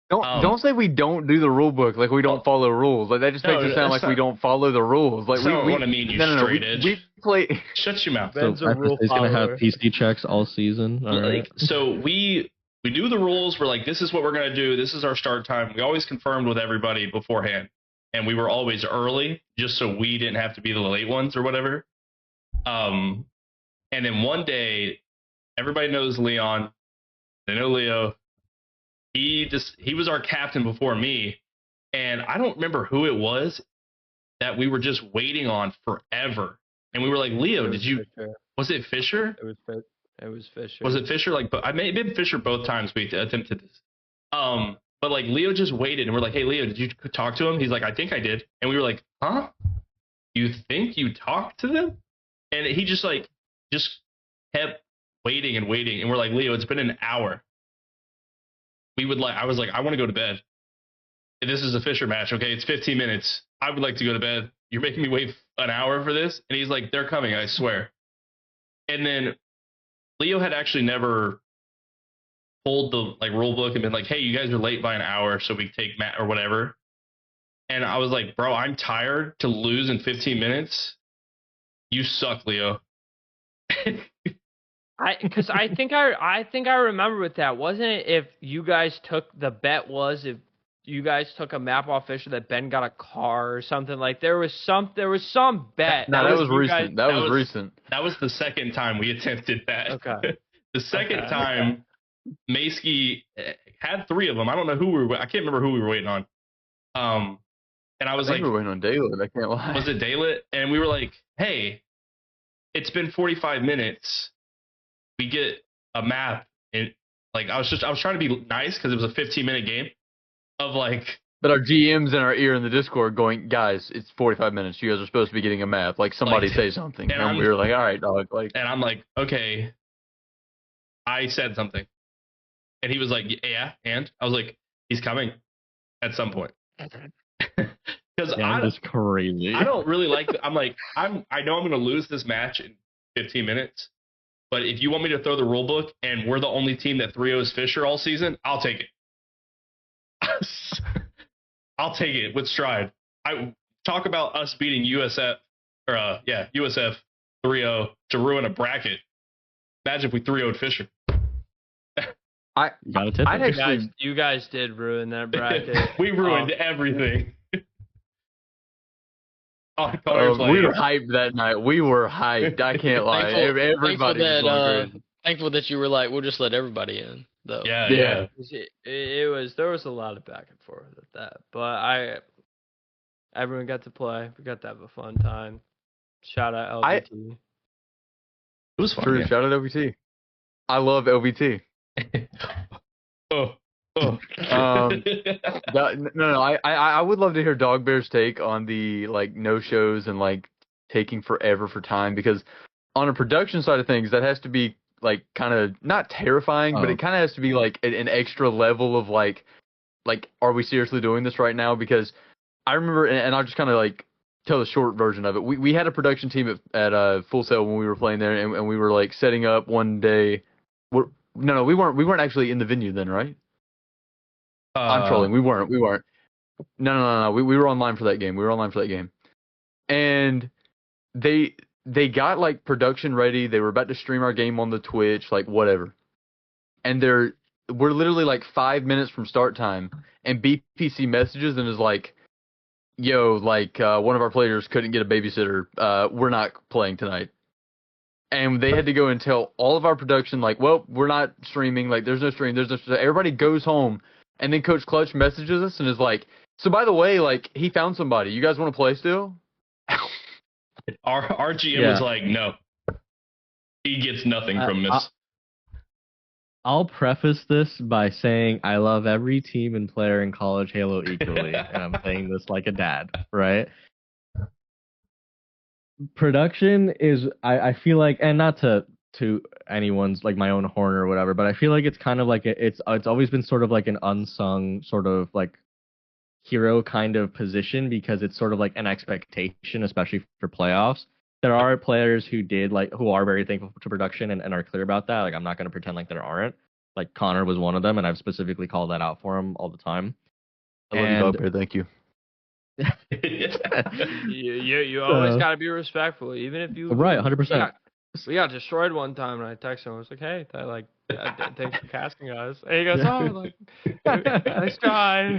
Don't say we don't do the rule book like we don't follow rules. Like that just makes No, it sound like that's we not- don't follow the rules. Like That's not we what I mean, you no, straight we, edge. we play. Shut your mouth. So Ben's a rule FSA is gonna have follower. PC checks all season. All right. Like, so we do the rules. We're like, this is what we're gonna do. This is our start time. We always confirmed with everybody beforehand, and we were always early just so we didn't have to be the late ones or whatever. And then one day, everybody knows Leon. They know Leo. He was our captain before me, and I don't remember who it was that we were just waiting on forever. And we were like, Leo, did you? Fisher. Was it Fisher? It was Fisher. Was it Fisher? Like, but I may have been Fisher both times we attempted this. But like Leo just waited, and we're like, hey, Leo, did you talk to him? He's like, I think I did. And we were like, huh? You think you talked to them? And he just kept waiting and waiting, and we're like, Leo, it's been an hour. I was like, I want to go to bed. This is a Fisher match, okay? It's 15 minutes. I would like to go to bed. You're making me wait an hour for this? And he's like, they're coming, I swear. And then Leo had actually never pulled the rule book and been like, hey, you guys are late by an hour, so we take Matt or whatever. And I was like, bro, I'm tired to lose in 15 minutes. You suck, Leo. Because I think I remember with that, wasn't it? If you guys took the bet was if you guys took a map off Fisher that Ben got a car or something like there was some bet. No, that was you recent. guys- That was recent. That was the second time we attempted that. Okay. The second Okay. time, Maskey had three of them. I don't know who I can't remember who we were waiting on. And I was I like, think we're waiting on Daylit. I can't lie. was it Daylit? And we were like, hey, it's been 45 minutes. We get a map. And like, I was trying to be nice because it was a 15-minute game of like, But our GM's in our ear in the Discord going, guys, it's 45 minutes. You guys are supposed to be getting a map. Like, somebody say something. And we were like, all right, dog. Like, and I'm like, okay, I said something. And he was like, yeah, and I was like, he's coming at some point. Because Yeah, that's crazy. I don't really like. I know I'm going to lose this match in 15 minutes. But if you want me to throw the rule book and we're the only team that 3-0s Fisher all season, I'll take it. I'll take it with stride. I talk about us beating USF 3-0 to ruin a bracket. Imagine if we 3-0'd Fisher. You gotta tip I'd it. actually- You guys did ruin that bracket. We ruined everything. Oh, Connor's we were like, hyped that night. We were hyped. I can't lie. Everybody was going crazy. Thankful that you were like, we'll just let everybody in, though. yeah. There was a lot of back and forth with that, but everyone got to play. We got to have a fun time. Shout out LBT. It was fun. True. Yeah. Shout out LVT. I love LVT. Oh. No. I would love to hear Dogbear's take on the no shows and taking forever for time, because on a production side of things that has to be kind of not terrifying, but it kind of has to be an extra level of are we seriously doing this right now? Because I remember, and I'll just kind of tell the short version of it. We had a production team at Full Sail when we were playing there, and we were like setting up one day. No, we weren't actually in the venue then, right? I'm trolling. We weren't. No. We were online for that game. And they got like production ready. They were about to stream our game on the Twitch, like whatever. And we're literally like 5 minutes from start time, and BPC messages and is like, "Yo, like one of our players couldn't get a babysitter. We're not playing tonight." And they had to go and tell all of our production, like, "Well, we're not streaming. Like, there's no stream. Everybody goes home." And then Coach Clutch messages us and is like, "So by the way, like he found somebody. You guys want to play still?" Our GM was like, no. He gets nothing from this. I'll preface this by saying I love every team and player in College Halo equally, and I'm saying this like a dad, right? Production is, I feel like, and not to anyone's like my own horn or whatever, but I feel like it's kind of like it's always been sort of like an unsung sort of like hero kind of position, because it's sort of like an expectation, especially for playoffs. There are players who are very thankful to production and are clear about that. Like, I'm not going to pretend like there aren't. Like, Connor was one of them, and I've specifically called that out for him all the time. I love you, Dogbear. Thank you. You always got to be respectful, even if you right, 100%. We got destroyed one time, and I texted him. I was like, "Hey, thanks for casting us." And he goes, "Oh, like, nice try."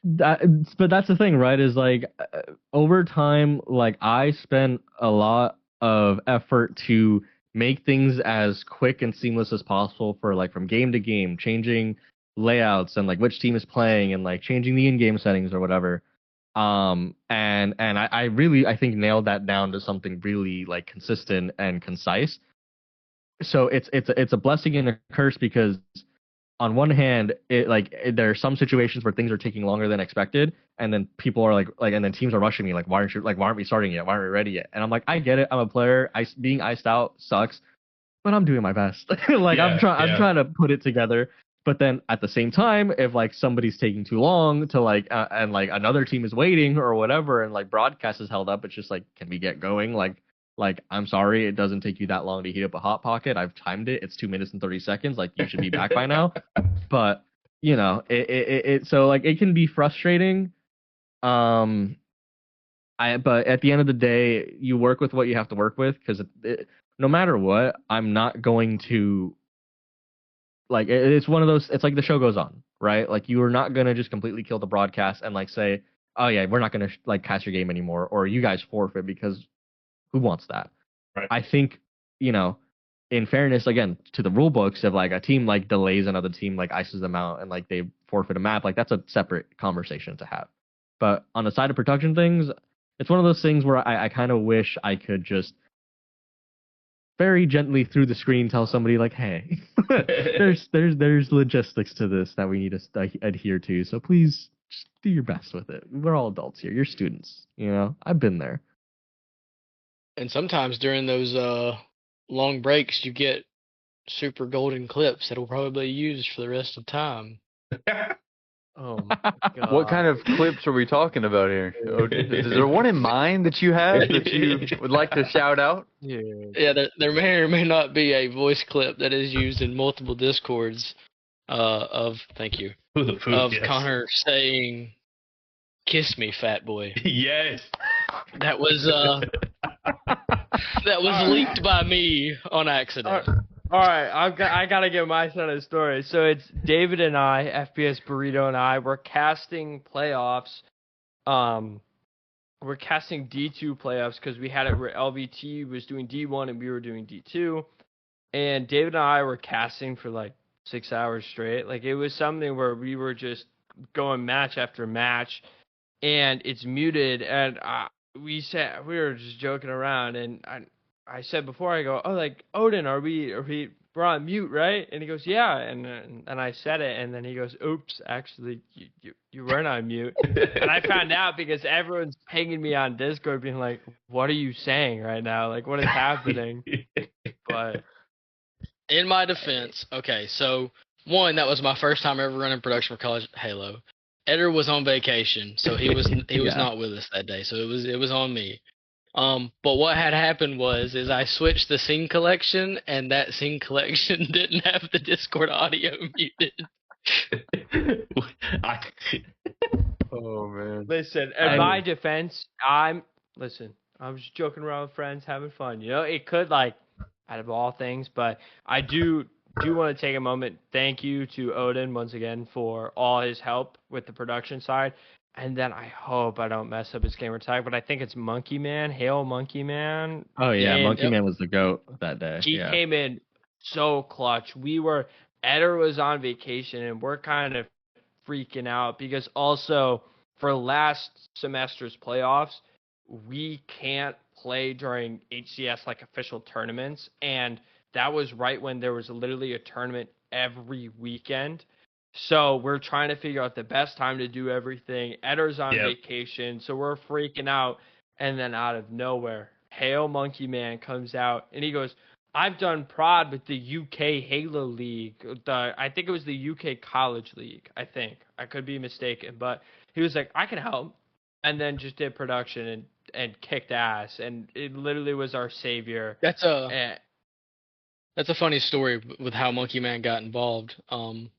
But that's the thing, right? Is like over time, like I spent a lot of effort to make things as quick and seamless as possible for like from game to game, changing layouts and like which team is playing and like changing the in-game settings or whatever. And I really, I think, nailed that down to something really like consistent and concise. So it's a blessing and a curse, because on one hand, there are some situations where things are taking longer than expected, and then people are like, and then teams are rushing me like, why aren't we starting yet? Why aren't we ready yet? And I'm like, I get it. I'm a player. Being iced out sucks, but I'm doing my best. I'm trying to put it together. But then at the same time, if like somebody's taking too long to like, and like another team is waiting or whatever, and like broadcast is held up, it's just like, can we get going? Like, I'm sorry, it doesn't take you that long to heat up a hot pocket. I've timed it. It's 2 minutes and 30 seconds. Like, you should be back by now. But you know, so like it can be frustrating. But at the end of the day, you work with what you have to work with, because no matter what, I'm not going to. Like, it's one of those, it's like the show goes on, right? Like, you are not going to just completely kill the broadcast and, like, say, oh, yeah, we're not going to, like, cast your game anymore, or you guys forfeit, because who wants that? Right. I think, you know, in fairness, again, to the rule books, if, like, a team, like, delays another team, like, ices them out and, like, they forfeit a map, like, that's a separate conversation to have. But on the side of production things, it's one of those things where I kind of wish I could just very gently through the screen tell somebody like, hey, there's logistics to this that we need to adhere to, so please just do your best with it. We're all adults here. You're students, you know. I've been there. And sometimes during those long breaks, you get super golden clips that'll probably be used for the rest of time. Oh my God. What kind of clips are we talking about here? Is there one in mind that you have that you would like to shout out? Yeah, there may or may not be a voice clip that is used in multiple discords of Connor saying, "Kiss me, fat boy." Yes. That was leaked by me on accident. All right, I gotta get my side of the story. So it's David and I, FPS Burrito and I, we're casting playoffs. We're casting D2 playoffs because we had it where LVT was doing D1 and we were doing D2. And David and I were casting for like 6 hours straight. Like, it was something where we were just going match after match, and it's muted. And we were just joking around, and I said before, I go, oh, like, Odin, we're on mute, right? And he goes, yeah. And I said it, and then he goes, oops, actually, you weren't on mute. And I found out because everyone's pinging me on Discord being like, what are you saying right now? Like, what is happening? But in my defense, okay, so one, that was my first time ever running production for College Halo. Eder was on vacation, so he was Yeah. not with us that day. So it was on me. But what had happened is I switched the scene collection, and that scene collection didn't have the Discord audio muted. Oh man. Listen, in my defense, I was just joking around with friends, having fun. You know, it could out of all things, but I do want to take a moment. Thank you to Odin once again for all his help with the production side. And then I hope I don't mess up his gamer tag, but I think it's Monkey Man, Hail Monkey Man. Oh yeah, And Monkey Man was the GOAT that day. he Yeah. came in so clutch. Eder was on vacation, and we're kind of freaking out because also for last semester's playoffs, we can't play during HCS official tournaments, and that was right when there was literally a tournament every weekend. So we're trying to figure out the best time to do everything. Eder's on vacation, so we're freaking out. And then out of nowhere, Hail Monkey Man comes out, and he goes, I've done prod with the UK Halo League. I think it was the UK College League, I think. I could be mistaken. But he was like, I can help. And then just did production and kicked ass. And it literally was our savior. That's a funny story with how Monkey Man got involved. I'm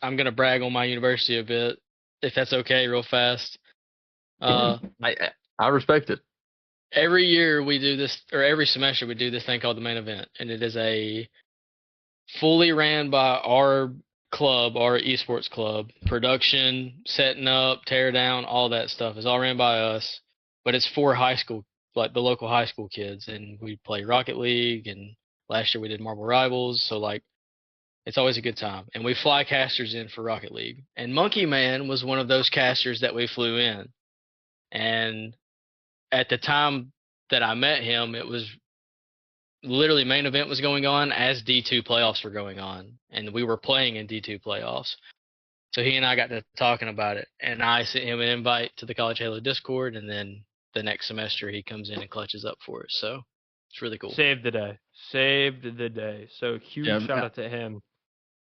gonna brag on my university a bit, if that's okay, real fast. I respect it. Every year we do this, or every semester we do this thing called the main event, and it is a fully ran by our club, our esports club. Production, setting up, tear down, all that stuff is all ran by us. But it's for high school, like the local high school kids, and we play Rocket League, and last year we did Marble Rivals. So it's always a good time. And we fly casters in for Rocket League. And Monkey Man was one of those casters that we flew in. And at the time that I met him, it was literally main event was going on as D2 playoffs were going on. And we were playing in D2 playoffs. So he and I got to talking about it. And I sent him an invite to the College Halo Discord. And then the next semester he comes in and clutches up for us. So it's really cool. Saved the day. So huge shout out to him.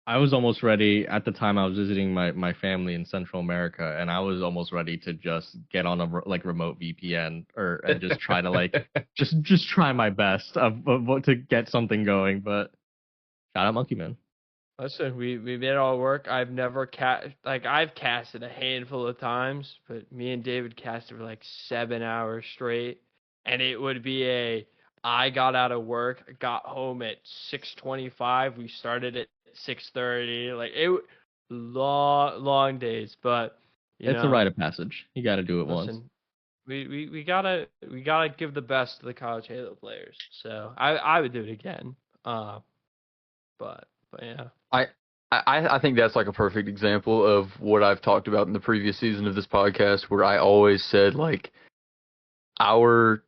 I was almost ready at the time. I was visiting my family in Central America, and I was almost ready to just get on a remote VPN and just try to just try my best to get something going. But shout out Monkey Man. Listen, we made it all work. I've never I've casted a handful of times, but me and David casted for 7 hours straight, and it would be I got out of work, got home at 6:25. We started at 6:30. Long days, but it's a rite of passage. You got to do it once. We gotta give the best to the College Halo players. So I would do it again. But yeah. I think that's a perfect example of what I've talked about in the previous season of this podcast, where I always said our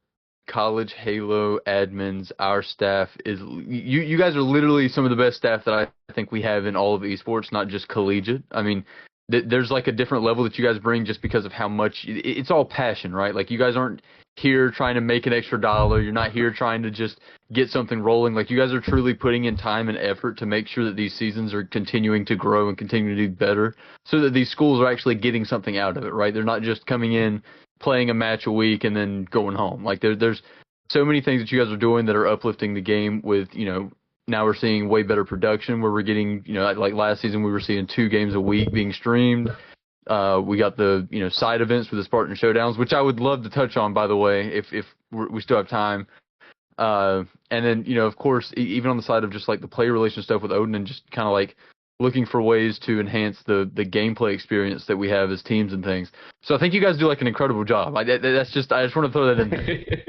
College Halo admins, our staff is you guys are literally some of the best staff that I think we have in all of esports, not just collegiate. I mean, there's a different level that you guys bring just because of how much it's all passion, right? You guys aren't here trying to make an extra dollar. You're not here trying to just get something rolling. You guys are truly putting in time and effort to make sure that these seasons are continuing to grow and continue to do better, so that these schools are actually getting something out of it, right? They're not just coming in, playing a match a week, and then going home. There's so many things that you guys are doing that are uplifting the game with, now we're seeing way better production where we're getting, last season we were seeing 2 games a week being streamed. We got the, side events with the Spartan Showdowns, which I would love to touch on, by the way, if we still have time. And then, of course, even on the side of just the player relation stuff with Odin and just kind of looking for ways to enhance the gameplay experience that we have as teams and things. So I think you guys do an incredible job. I just want to throw that in there.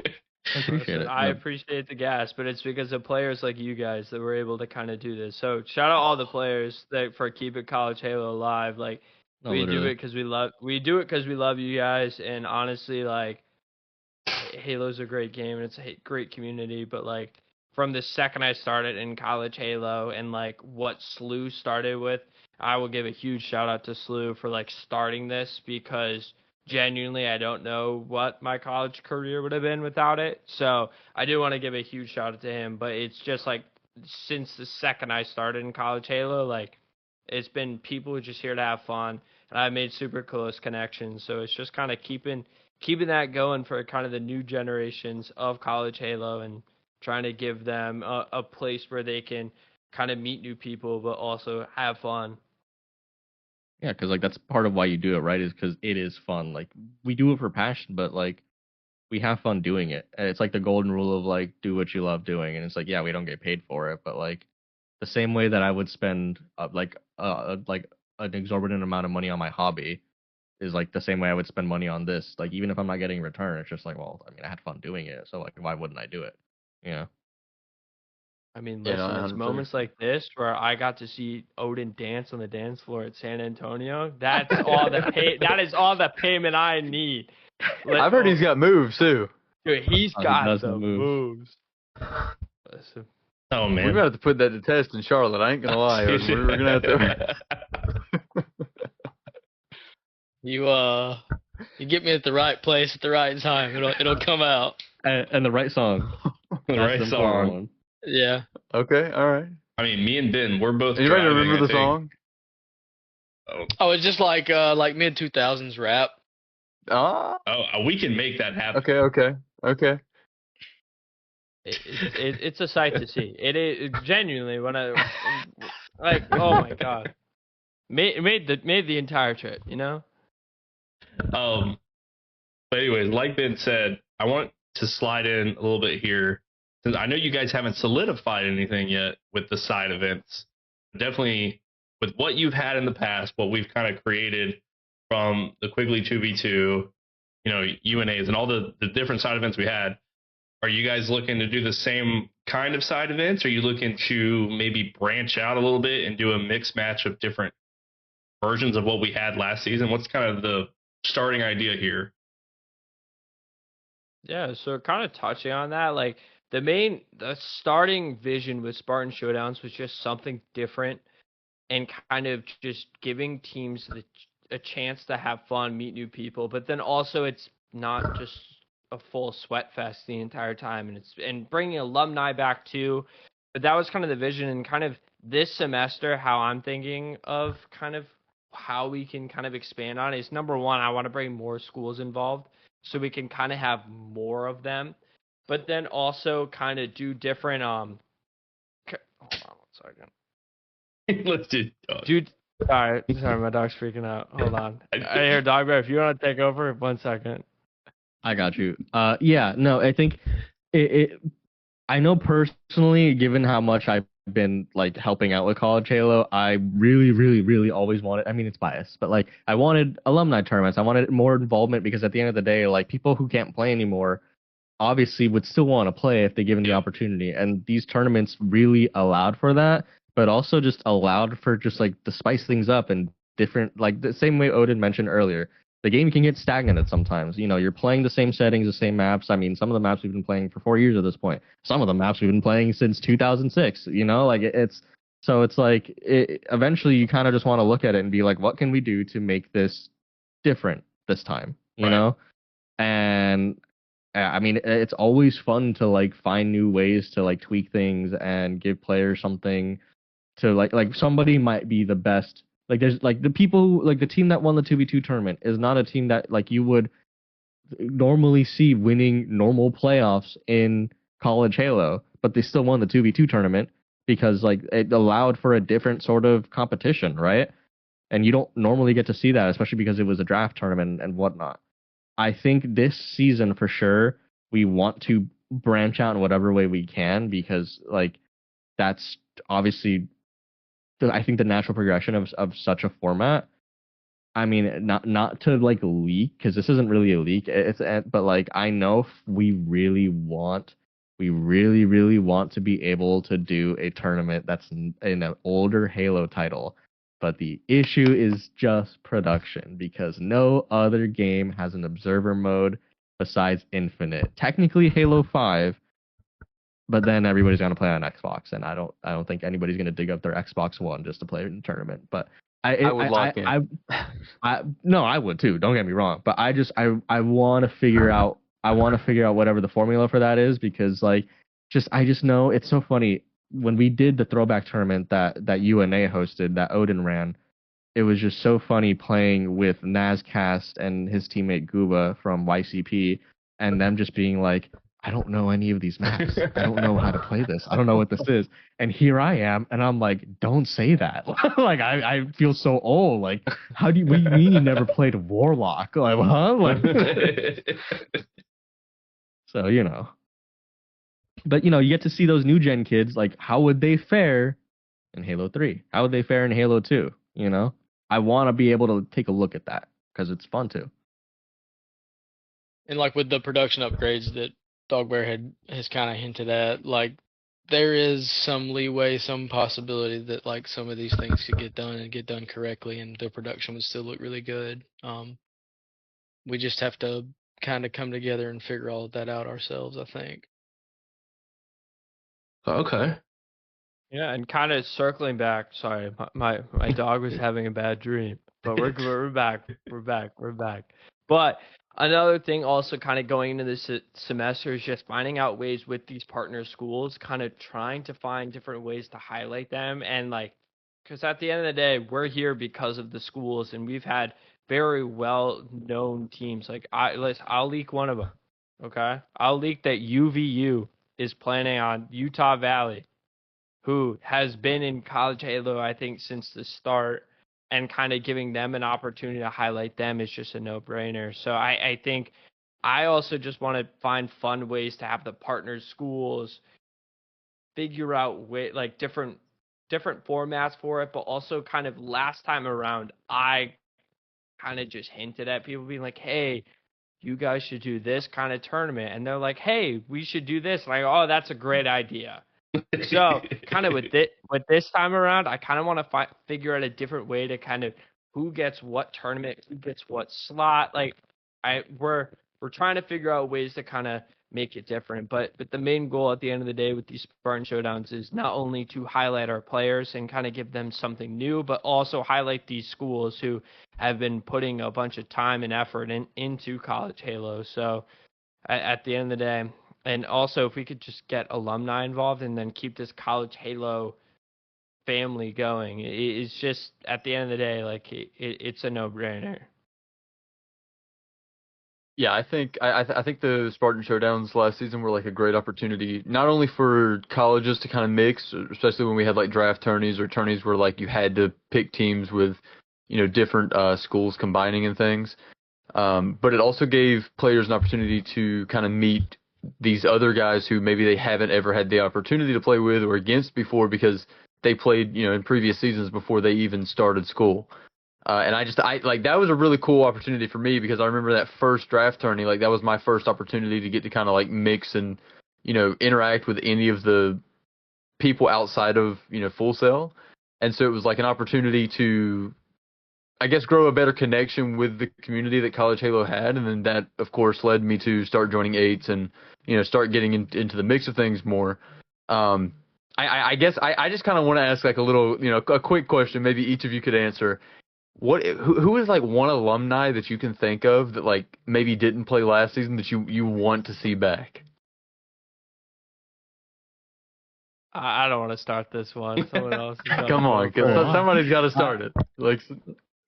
I appreciate it. I appreciate the gas, but it's because of players like you guys that we're able to kind of do this. So shout out all the players for keeping College Halo alive. We do it because we love you guys, and honestly, Halo's a great game and it's a great community. But from the second I started in College Halo and what Slew started with, I will give a huge shout out to Slew for starting this, because genuinely I don't know what my college career would have been without it. So I do want to give a huge shout out to him. But it's just since the second I started in College Halo, It's been people who are just here to have fun, and I've made super close connections. So it's just kind of keeping that going for kind of the new generations of College Halo and trying to give them a place where they can kind of meet new people, but also have fun. Yeah, because like that's part of why you do it, right? Is because it is fun. Like we do it for passion, but like we have fun doing it. And it's like the golden rule of like do what you love doing. And it's like, yeah, we don't get paid for it, but like the same way that I would spend like an exorbitant amount of money on my hobby is like the same way I would spend money on this. Like even if I'm not getting a return, it's just like, well, I mean, I had fun doing it, so like why wouldn't I do it? You know? I mean, Yeah, listen, no, it's 100%. moments like this where I got to see Odin dance on the dance floor at San Antonio. That's all that is all the payment I need. I've heard he's got moves too. Dude, he's He got does the have moves. moves. Listen, Oh We're man. gonna have to put that to test in Charlotte. I ain't gonna lie. We're gonna have to. You get me at the right place at the right time. It'll come out. And the right song. The That's right the important song. one. Yeah. Okay, all right. I mean, me and Ben, we're both. Anybody driving, remember I the think. song? Oh, it's just like mid 2000s rap. Ah. Oh, we can make that happen. Okay. it's a sight to see. It is genuinely when I like. Oh my god, made the entire trip. You know. But anyways, like Ben said, I want to slide in a little bit here, since I know you guys haven't solidified anything yet with the side events. Definitely with what you've had in the past, what we've kind of created from the Quigley 2v2, you know, UNAs and all the different side events we had. Are you guys looking to do the same kind of side events? Or are you looking to maybe branch out a little bit and do a mixed match of different versions of what we had last season? What's kind of the starting idea here? Yeah, so kind of touching on that, like the starting vision with Spartan Showdowns was just something different and kind of just giving teams a chance to have fun, meet new people, but then also it's not just a full sweat fest the entire time, and bringing alumni back too. But that was kind of the vision, and kind of this semester, how I'm thinking of kind of how we can kind of expand on it is, number one, I want to bring more schools involved so we can kind of have more of them, but then also kind of do different hold on one second. Let's do Dude, sorry, my dog's freaking out. Hold on. I hear Dogbear. If you want to take over, 1 second. I got you. Yeah, no, I think I know personally, given how much I've been like helping out with College Halo, I really always wanted, I mean, it's biased, but like I wanted alumni tournaments. I wanted more involvement because at the end of the day, like people who can't play anymore obviously would still want to play if they given the opportunity. And these tournaments really allowed for that, but also just allowed for just like to spice things up and different, like the same way Odin mentioned earlier. The game can get stagnant at sometimes. You know, you're playing the same settings, the same maps. I mean, some of the maps we've been playing for 4 years at this point. Some of the maps we've been playing since 2006. You know, like it's like eventually you kind of just want to look at it and be like, what can we do to make this different this time? You know, and I mean, it's always fun to like find new ways to like tweak things and give players something to like somebody might be the best. Like there's like the people like the team that won the 2v2 tournament is not a team that like you would normally see winning normal playoffs in College Halo, but they still won the 2v2 tournament because like it allowed for a different sort of competition, right? And you don't normally get to see that, especially because it was a draft tournament and whatnot. I think this season for sure we want to branch out in whatever way we can because like that's obviously I think the natural progression of such a format. I mean, not to like leak because this isn't really a leak. But like I know we really want to be able to do a tournament that's in an older Halo title. But the issue is just production because no other game has an observer mode besides Infinite. Technically Halo 5. But then everybody's gonna play on Xbox, and I don't think anybody's gonna dig up their Xbox One just to play in the tournament. But I would lock in. No, I would too. Don't get me wrong. But I want to figure out whatever the formula for that is because like I just know it's so funny. when we did the throwback tournament that UNA hosted, that Odin ran, it was just so funny playing with Nazcast and his teammate Guba from YCP, and them just being like, I don't know any of these maps. I don't know how to play this. I don't know what this is. And here I am, and I'm like, don't say that. Like, I feel so old. Like, what do you mean you never played Warlock? Like, huh? Like, so, you know. But, you know, you get to see those new gen kids, like, how would they fare in Halo 3? How would they fare in Halo 2? You know? I want to be able to take a look at that because it's fun too. And like with the production upgrades that Dogbear has kind of hinted at, like there is some leeway, some possibility that like some of these things could get done and get done correctly, and the production would still look really good. We just have to kind of come together and figure all of that out ourselves, I think. Okay. Yeah, and kind of circling back. Sorry, my dog was having a bad dream, but we're back. We're back. But another thing, also kind of going into this semester, is just finding out ways with these partner schools, kind of trying to find different ways to highlight them, and like, because at the end of the day, we're here because of the schools, and we've had very well known teams. Like I'll leak one of them. Okay, I'll leak that UVU is planning on Utah Valley, who has been in College Halo, I think, since the start, and kind of giving them an opportunity to highlight them is just a no-brainer. So I think I also just want to find fun ways to have the partner schools figure out like different formats for it, but also kind of last time around, I kind of just hinted at people being like, hey, you guys should do this kind of tournament. And they're like, hey, we should do this. And I go, oh, that's a great idea. So kind of with this time around, I kind of want to figure out a different way to kind of who gets what tournament, who gets what slot. Like we're trying to figure out ways to kind of make it different. But the main goal at the end of the day with these Spartan Showdowns is not only to highlight our players and kind of give them something new, but also highlight these schools who have been putting a bunch of time and effort into College Halo. So at the end of the day. And also, if we could just get alumni involved and then keep this College Halo family going, it's just, at the end of the day, like, it's a no-brainer. Yeah, I think the Spartan Showdowns last season were like a great opportunity, not only for colleges to kind of mix, especially when we had like draft tourneys or tourneys where like you had to pick teams with, you know, different schools combining and things, but it also gave players an opportunity to kind of meet these other guys who maybe they haven't ever had the opportunity to play with or against before because they played, you know, in previous seasons before they even started school. And I like that was a really cool opportunity for me because I remember that first draft tourney, like that was my first opportunity to get to kind of like mix and, you know, interact with any of the people outside of, you know, Full Sail. And so it was like an opportunity to, I guess, grow a better connection with the community that College Halo had. And then that, of course, led me to start joining eights and, you know, start getting into the mix of things more. I guess I just kind of want to ask like a little, you know, a quick question. Maybe each of you could answer. Who is like one alumni that you can think of that like maybe didn't play last season that you want to see back? I don't want to start this one. Someone else. Come on, because somebody's got to start it. Like,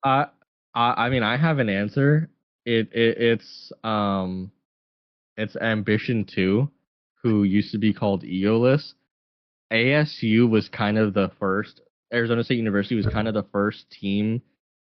I mean, I have an answer. It's Ambition 2, who used to be called Egoless. ASU was kind of the first. Arizona State University was kind of the first team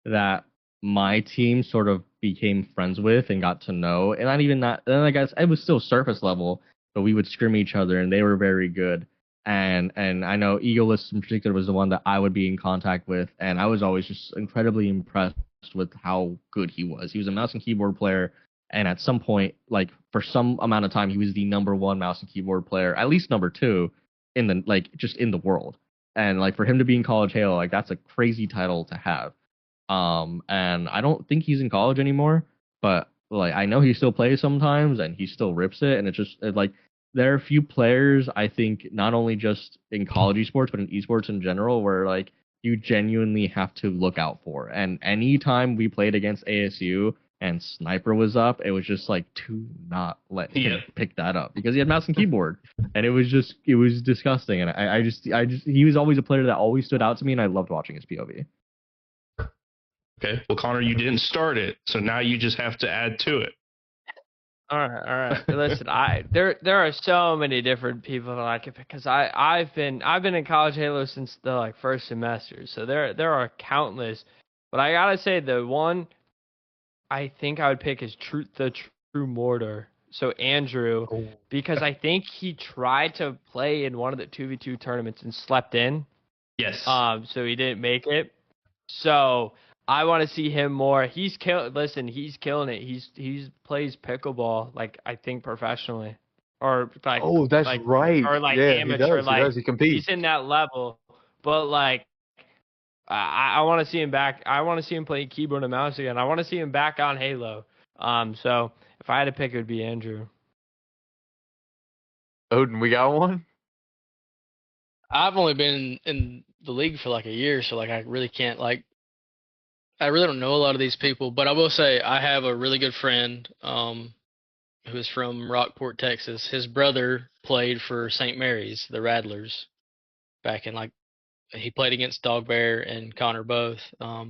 that my team sort of became friends with and got to know. And not even that. And I guess it was still surface level, but we would scrim each other, and they were very good. And I know Egoless in particular was the one that I would be in contact with, and I was always just incredibly impressed with how good he was. He was a mouse and keyboard player, and at some point, like for some amount of time, he was the number one mouse and keyboard player, at least number two in the just in the world. And like for him to be in College Halo, like that's a crazy title to have. And I don't think he's in college anymore, but like I know he still plays sometimes and he still rips it. And like there are a few players I think not only just in college esports but in esports in general where like you genuinely have to look out for. And anytime we played against ASU and Sniper was up, it was just like to not let him Yeah. pick that up because he had mouse and keyboard, and it was disgusting. And I just he was always a player that always stood out to me, and I loved watching his POV. Okay. Well, Connor, you didn't start it, so now you just have to add to it. All right. Listen, there are so many different people that I could pick because I've been in College Halo since the like first semester, so there are countless. But I gotta say the one I think I would pick is the True Mortar. So Andrew, because I think he tried to play in one of the 2v2 tournaments and slept in. Yes. So he didn't make it. So I want to see him more. He's killing it. He's plays pickleball like I think professionally, or like that's like, right. or like Yeah, amateur. he does. He competes. He's in that level. But like I want to see him back. I want to see him play keyboard and mouse again. I want to see him back on Halo. So if I had to pick, it would be Andrew. Odin, we got one. I've only been in the league for like a year, so like I really can't like. I really don't know a lot of these people, but I will say I have a really good friend who is from Rockport, Texas. His brother played for St. Mary's, the Rattlers, back in like he played against Dogbear and Connor both. I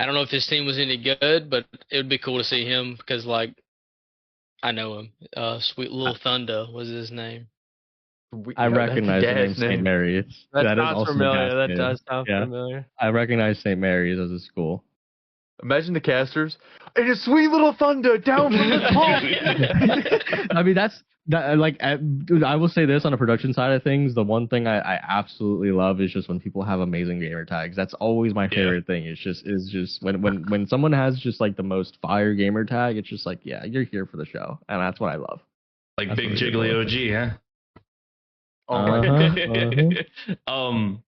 don't know if his team was any good, but it would be cool to see him because like I know him. Sweet Little Thunder was his name. I recognize the name St. Mary's. That is sounds also familiar. gas That does sound familiar. I recognize St. Mary's as a school. Imagine the casters. It is Sweet Little Thunder down from the top. I mean, dude, I will say this on the production side of things. The one thing I absolutely love is just when people have amazing gamer tags. That's always my favorite thing. It's just when someone has just like the most fire gamer tag, it's just like, yeah, you're here for the show, and that's what I love. Like That's Big what Jiggly OG, huh? Oh my god. I'm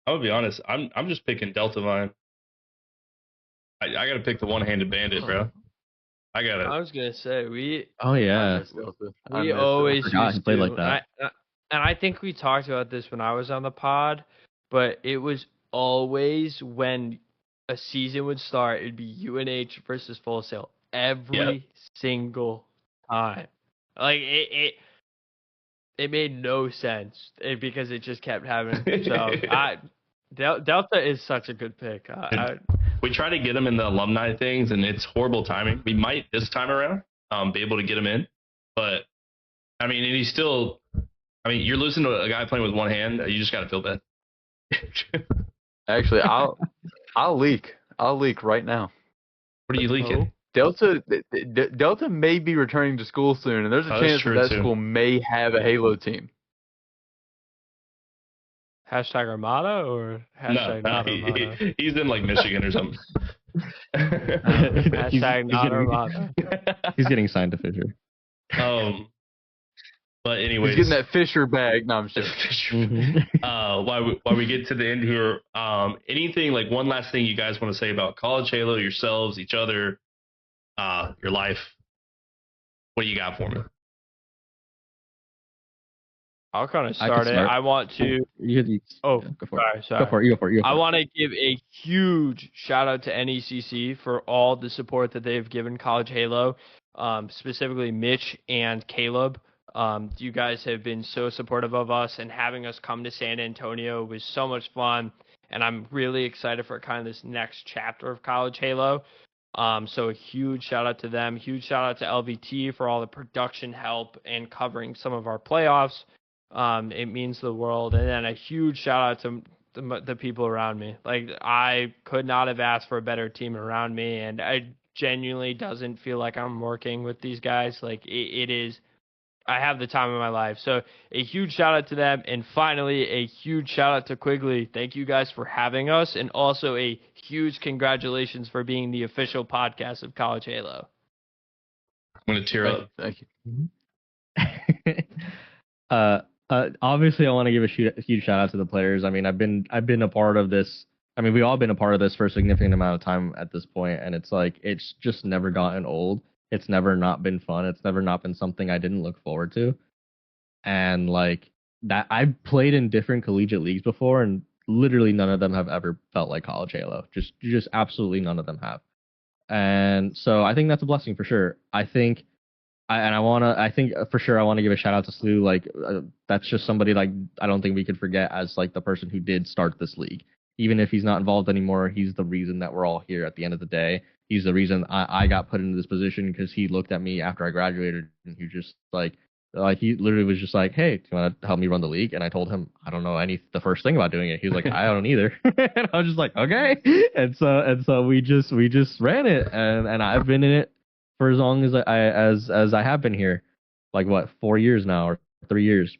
gonna be honest. I'm just picking Delta Vine. I gotta pick the one-handed bandit, bro. I was gonna say Oh yeah. we always forgot he used played to, like that. and I think we talked about this when I was on the pod, but it was always when a season would start, it'd be UNH versus Full Sail every single time. Like it made no sense because it just kept happening. So Delta is such a good pick. We try to get him in the alumni things, and it's horrible timing. We might this time around be able to get him in, but I mean, and he's still. I mean, you're losing to a guy playing with one hand. You just got to feel bad. Actually, I'll leak. I'll leak right now. What are you leaking? Delta may be returning to school soon, and there's a chance that school may have a Halo team. Hashtag Armada or hashtag not Armada? He's in like Michigan or something. Hashtag not Armada. He's getting signed to Fisher. But anyways, he's getting that Fisher bag. No, I'm joking. While we get to the end here, anything like one last thing you guys want to say about College Halo, yourselves, each other, your life? What do you got for me? I'll kind of start it. I want to. Go for it. Sorry. Go for it. I want to give a huge shout out to NECC for all the support that they've given College Halo, specifically Mitch and Caleb. You guys have been so supportive of us, and having us come to San Antonio was so much fun. And I'm really excited for kind of this next chapter of College Halo. So a huge shout out to them. Huge shout out to LVT for all the production help and covering some of our playoffs. It means the world. And then a huge shout out to the people around me. Like, I could not have asked for a better team around me, and I genuinely doesn't feel like I'm working with these guys. Like, it is, I have the time of my life. So a huge shout out to them. And finally, a huge shout out to Quigley. Thank you guys for having us. And also a huge congratulations for being the official podcast of College Halo. I'm going to tear up. Thank you. Obviously, I want to give a huge shout out to the players. I mean, I've been a part of this. I mean, we all been a part of this for a significant amount of time at this point, and it's like it's just never gotten old. It's never not been fun. It's never not been something I didn't look forward to. And like that, I've played in different collegiate leagues before, and literally none of them have ever felt like College Halo. Just absolutely none of them have. And so I think that's a blessing for sure. I think for sure I want to give a shout out to Slew. Like that's just somebody like I don't think we could forget as like the person who did start this league. Even if he's not involved anymore, he's the reason that we're all here at the end of the day. He's the reason I got put into this position because he looked at me after I graduated and he just like he literally was just like, "Hey, do you want to help me run the league?" And I told him I don't know the first thing about doing it. He was like, "I don't either." And I was just like, "Okay." And so we just ran it, and I've been in it for as long as I have been here, like what 4 years now or 3 years.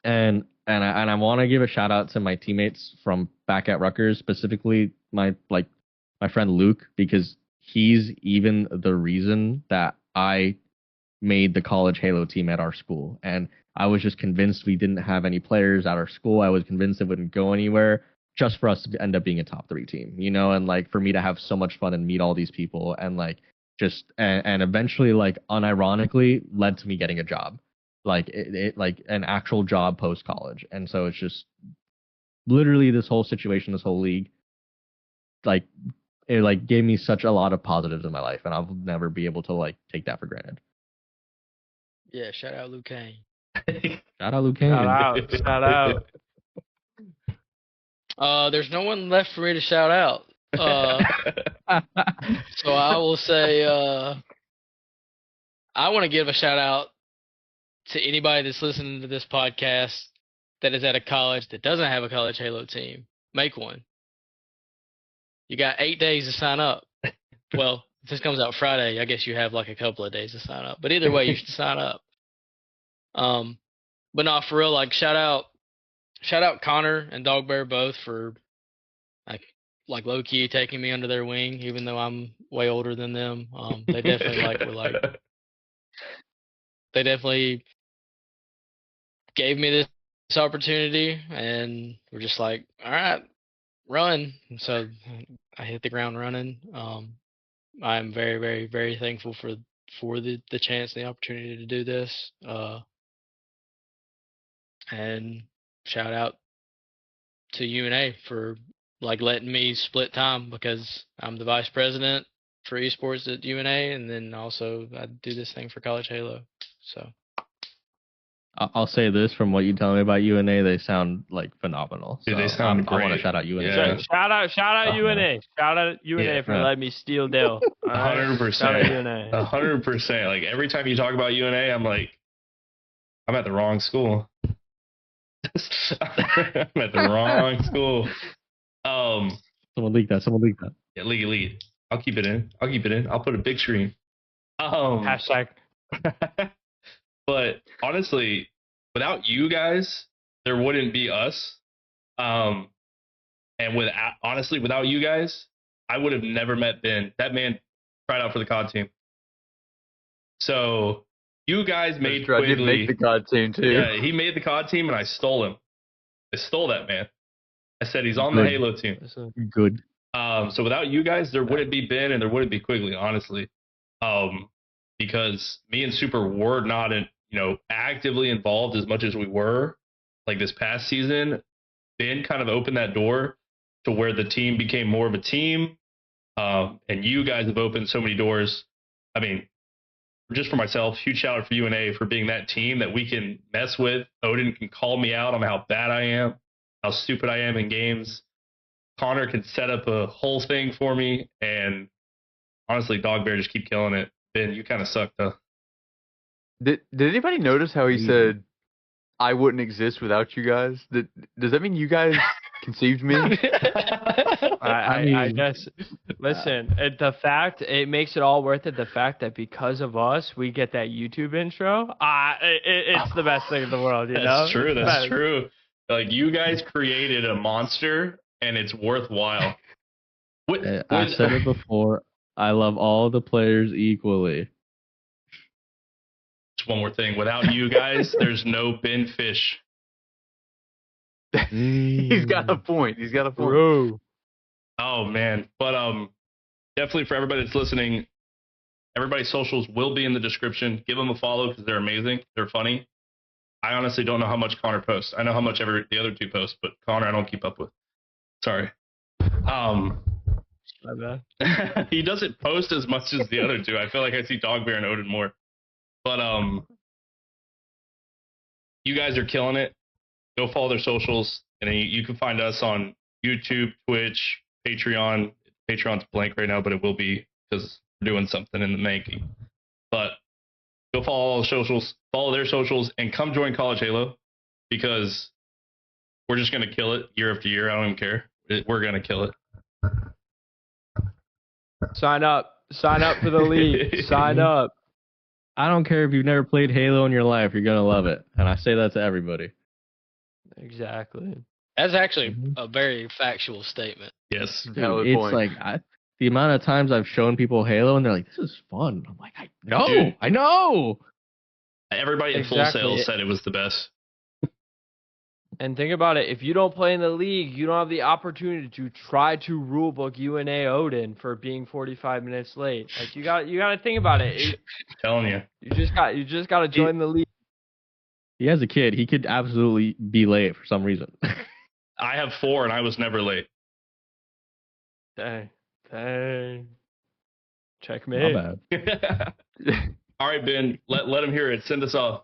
And I want to give a shout out to my teammates from back at Rutgers, specifically my friend Luke, because he's even the reason that I made the college Halo team at our school. And I was just convinced we didn't have any players at our school. I was convinced it wouldn't go anywhere just for us to end up being a top 3 team, and like for me to have so much fun and meet all these people and like just and eventually like unironically led to me getting a job, like it like an actual job post college. And so it's just literally this whole situation, this whole league, like it like gave me such a lot of positives in my life, and I'll never be able to like take that for granted. Yeah, shout out Luke Kane. Shout out Luke Kane. Shout out. There's no one left for me to shout out. So I will say I want to give a shout out to anybody that's listening to this podcast that is at a college that doesn't have a college Halo team. Make one. You got 8 days to sign up. Well, if this comes out Friday, I guess you have like a couple of days to sign up. But either way, you should sign up. But no, for real, like shout out Connor and Dogbear both for like low key taking me under their wing, even though I'm way older than them. They definitely they definitely gave me this opportunity, and we're just like, all right, run. And so I hit the ground running. I'm very, very, very thankful for the chance and the opportunity to do this. And shout out to UNA for like letting me split time, because I'm the vice president for esports at UNA, and then also I do this thing for College Halo. So I'll say this, from what you tell me about UNA, they sound like phenomenal. Dude, so they sound great. I want to shout out UNA. Yeah. Shout out UNA. Shout out UNA for letting me steal Dale. 100%. Shout out UNA. 100%. Like every time you talk about UNA, I'm like, I'm at the wrong school. I'm at the wrong school. Someone leak that. Yeah, leak. I'll keep it in. I'll put a big screen. Hashtag. But honestly, without you guys, there wouldn't be us. And without you guys, I would have never met Ben. That man tried out for the COD team. So you guys made Quigley. I did make the COD team too. Yeah, he made the COD team, and I stole him. I stole that man. I said he's on the Halo team. Good. So without you guys, there wouldn't be Ben and there wouldn't be Quigley, honestly. Because me and Super were not actively involved as much as we were like this past season. Ben kind of opened that door to where the team became more of a team. And you guys have opened so many doors. I mean, just for myself, huge shout out for UNA for being that team that we can mess with. Odin can call me out on how bad I am, how stupid I am in games. Connor can set up a whole thing for me. And honestly, Dogbear just keep killing it. Ben, you kind of suck though. Did anybody notice how he said, "I wouldn't exist without you guys"? Does that mean you guys conceived me? I guess. Listen, it makes it all worth it. The fact that because of us, we get that YouTube intro. It's the best thing in the world. That's true. That's true. Like you guys created a monster, and it's worthwhile. I've said it before. I love all the players equally. Just one more thing. Without you guys, there's no Ben Fish. He's got a point. Bro. Oh man. But definitely for everybody that's listening, everybody's socials will be in the description. Give them a follow because they're amazing. They're funny. I honestly don't know how much Connor posts. I know how much the other two post, but Connor I don't keep up with. Sorry. My bad. He doesn't post as much as the other two. I feel like I see Dogbear and Odin more. But you guys are killing it. Go follow their socials, and you can find us on YouTube, Twitch, Patreon. Patreon's blank right now, but it will be because we're doing something in the making. But go follow all the socials, follow their socials, and come join College Halo because we're just gonna kill it year after year. I don't even care. We're gonna kill it. Sign up for the league. Sign up. I don't care if you've never played Halo in your life, you're gonna love it, and I say that to everybody. Exactly. That's actually a very factual statement. Yes. Dude, Valid it's point. like the amount of times I've shown people Halo and they're like, "This is fun." I'm like, "I know, Dude. I know." Everybody in Full Exactly. Sail said it was the best. And think about it, if you don't play in the league, you don't have the opportunity to try to rulebook UNA Odin for being 45 minutes late. Like you got to think about it. I'm telling you. You just got to join the league. He has a kid. He could absolutely be late for some reason. I have 4 and I was never late. Dang. My Checkmate. bad. All right, Ben, let him hear it. Send us off.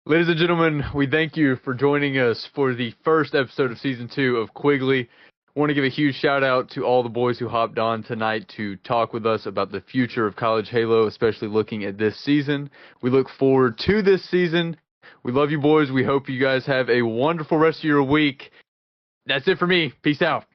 Ladies and gentlemen, we thank you for joining us for the first episode of Season 2 of Quigley. I want to give a huge shout out to all the boys who hopped on tonight to talk with us about the future of College Halo, especially looking at this season. We look forward to this season. We love you boys. We hope you guys have a wonderful rest of your week. That's it for me. Peace out.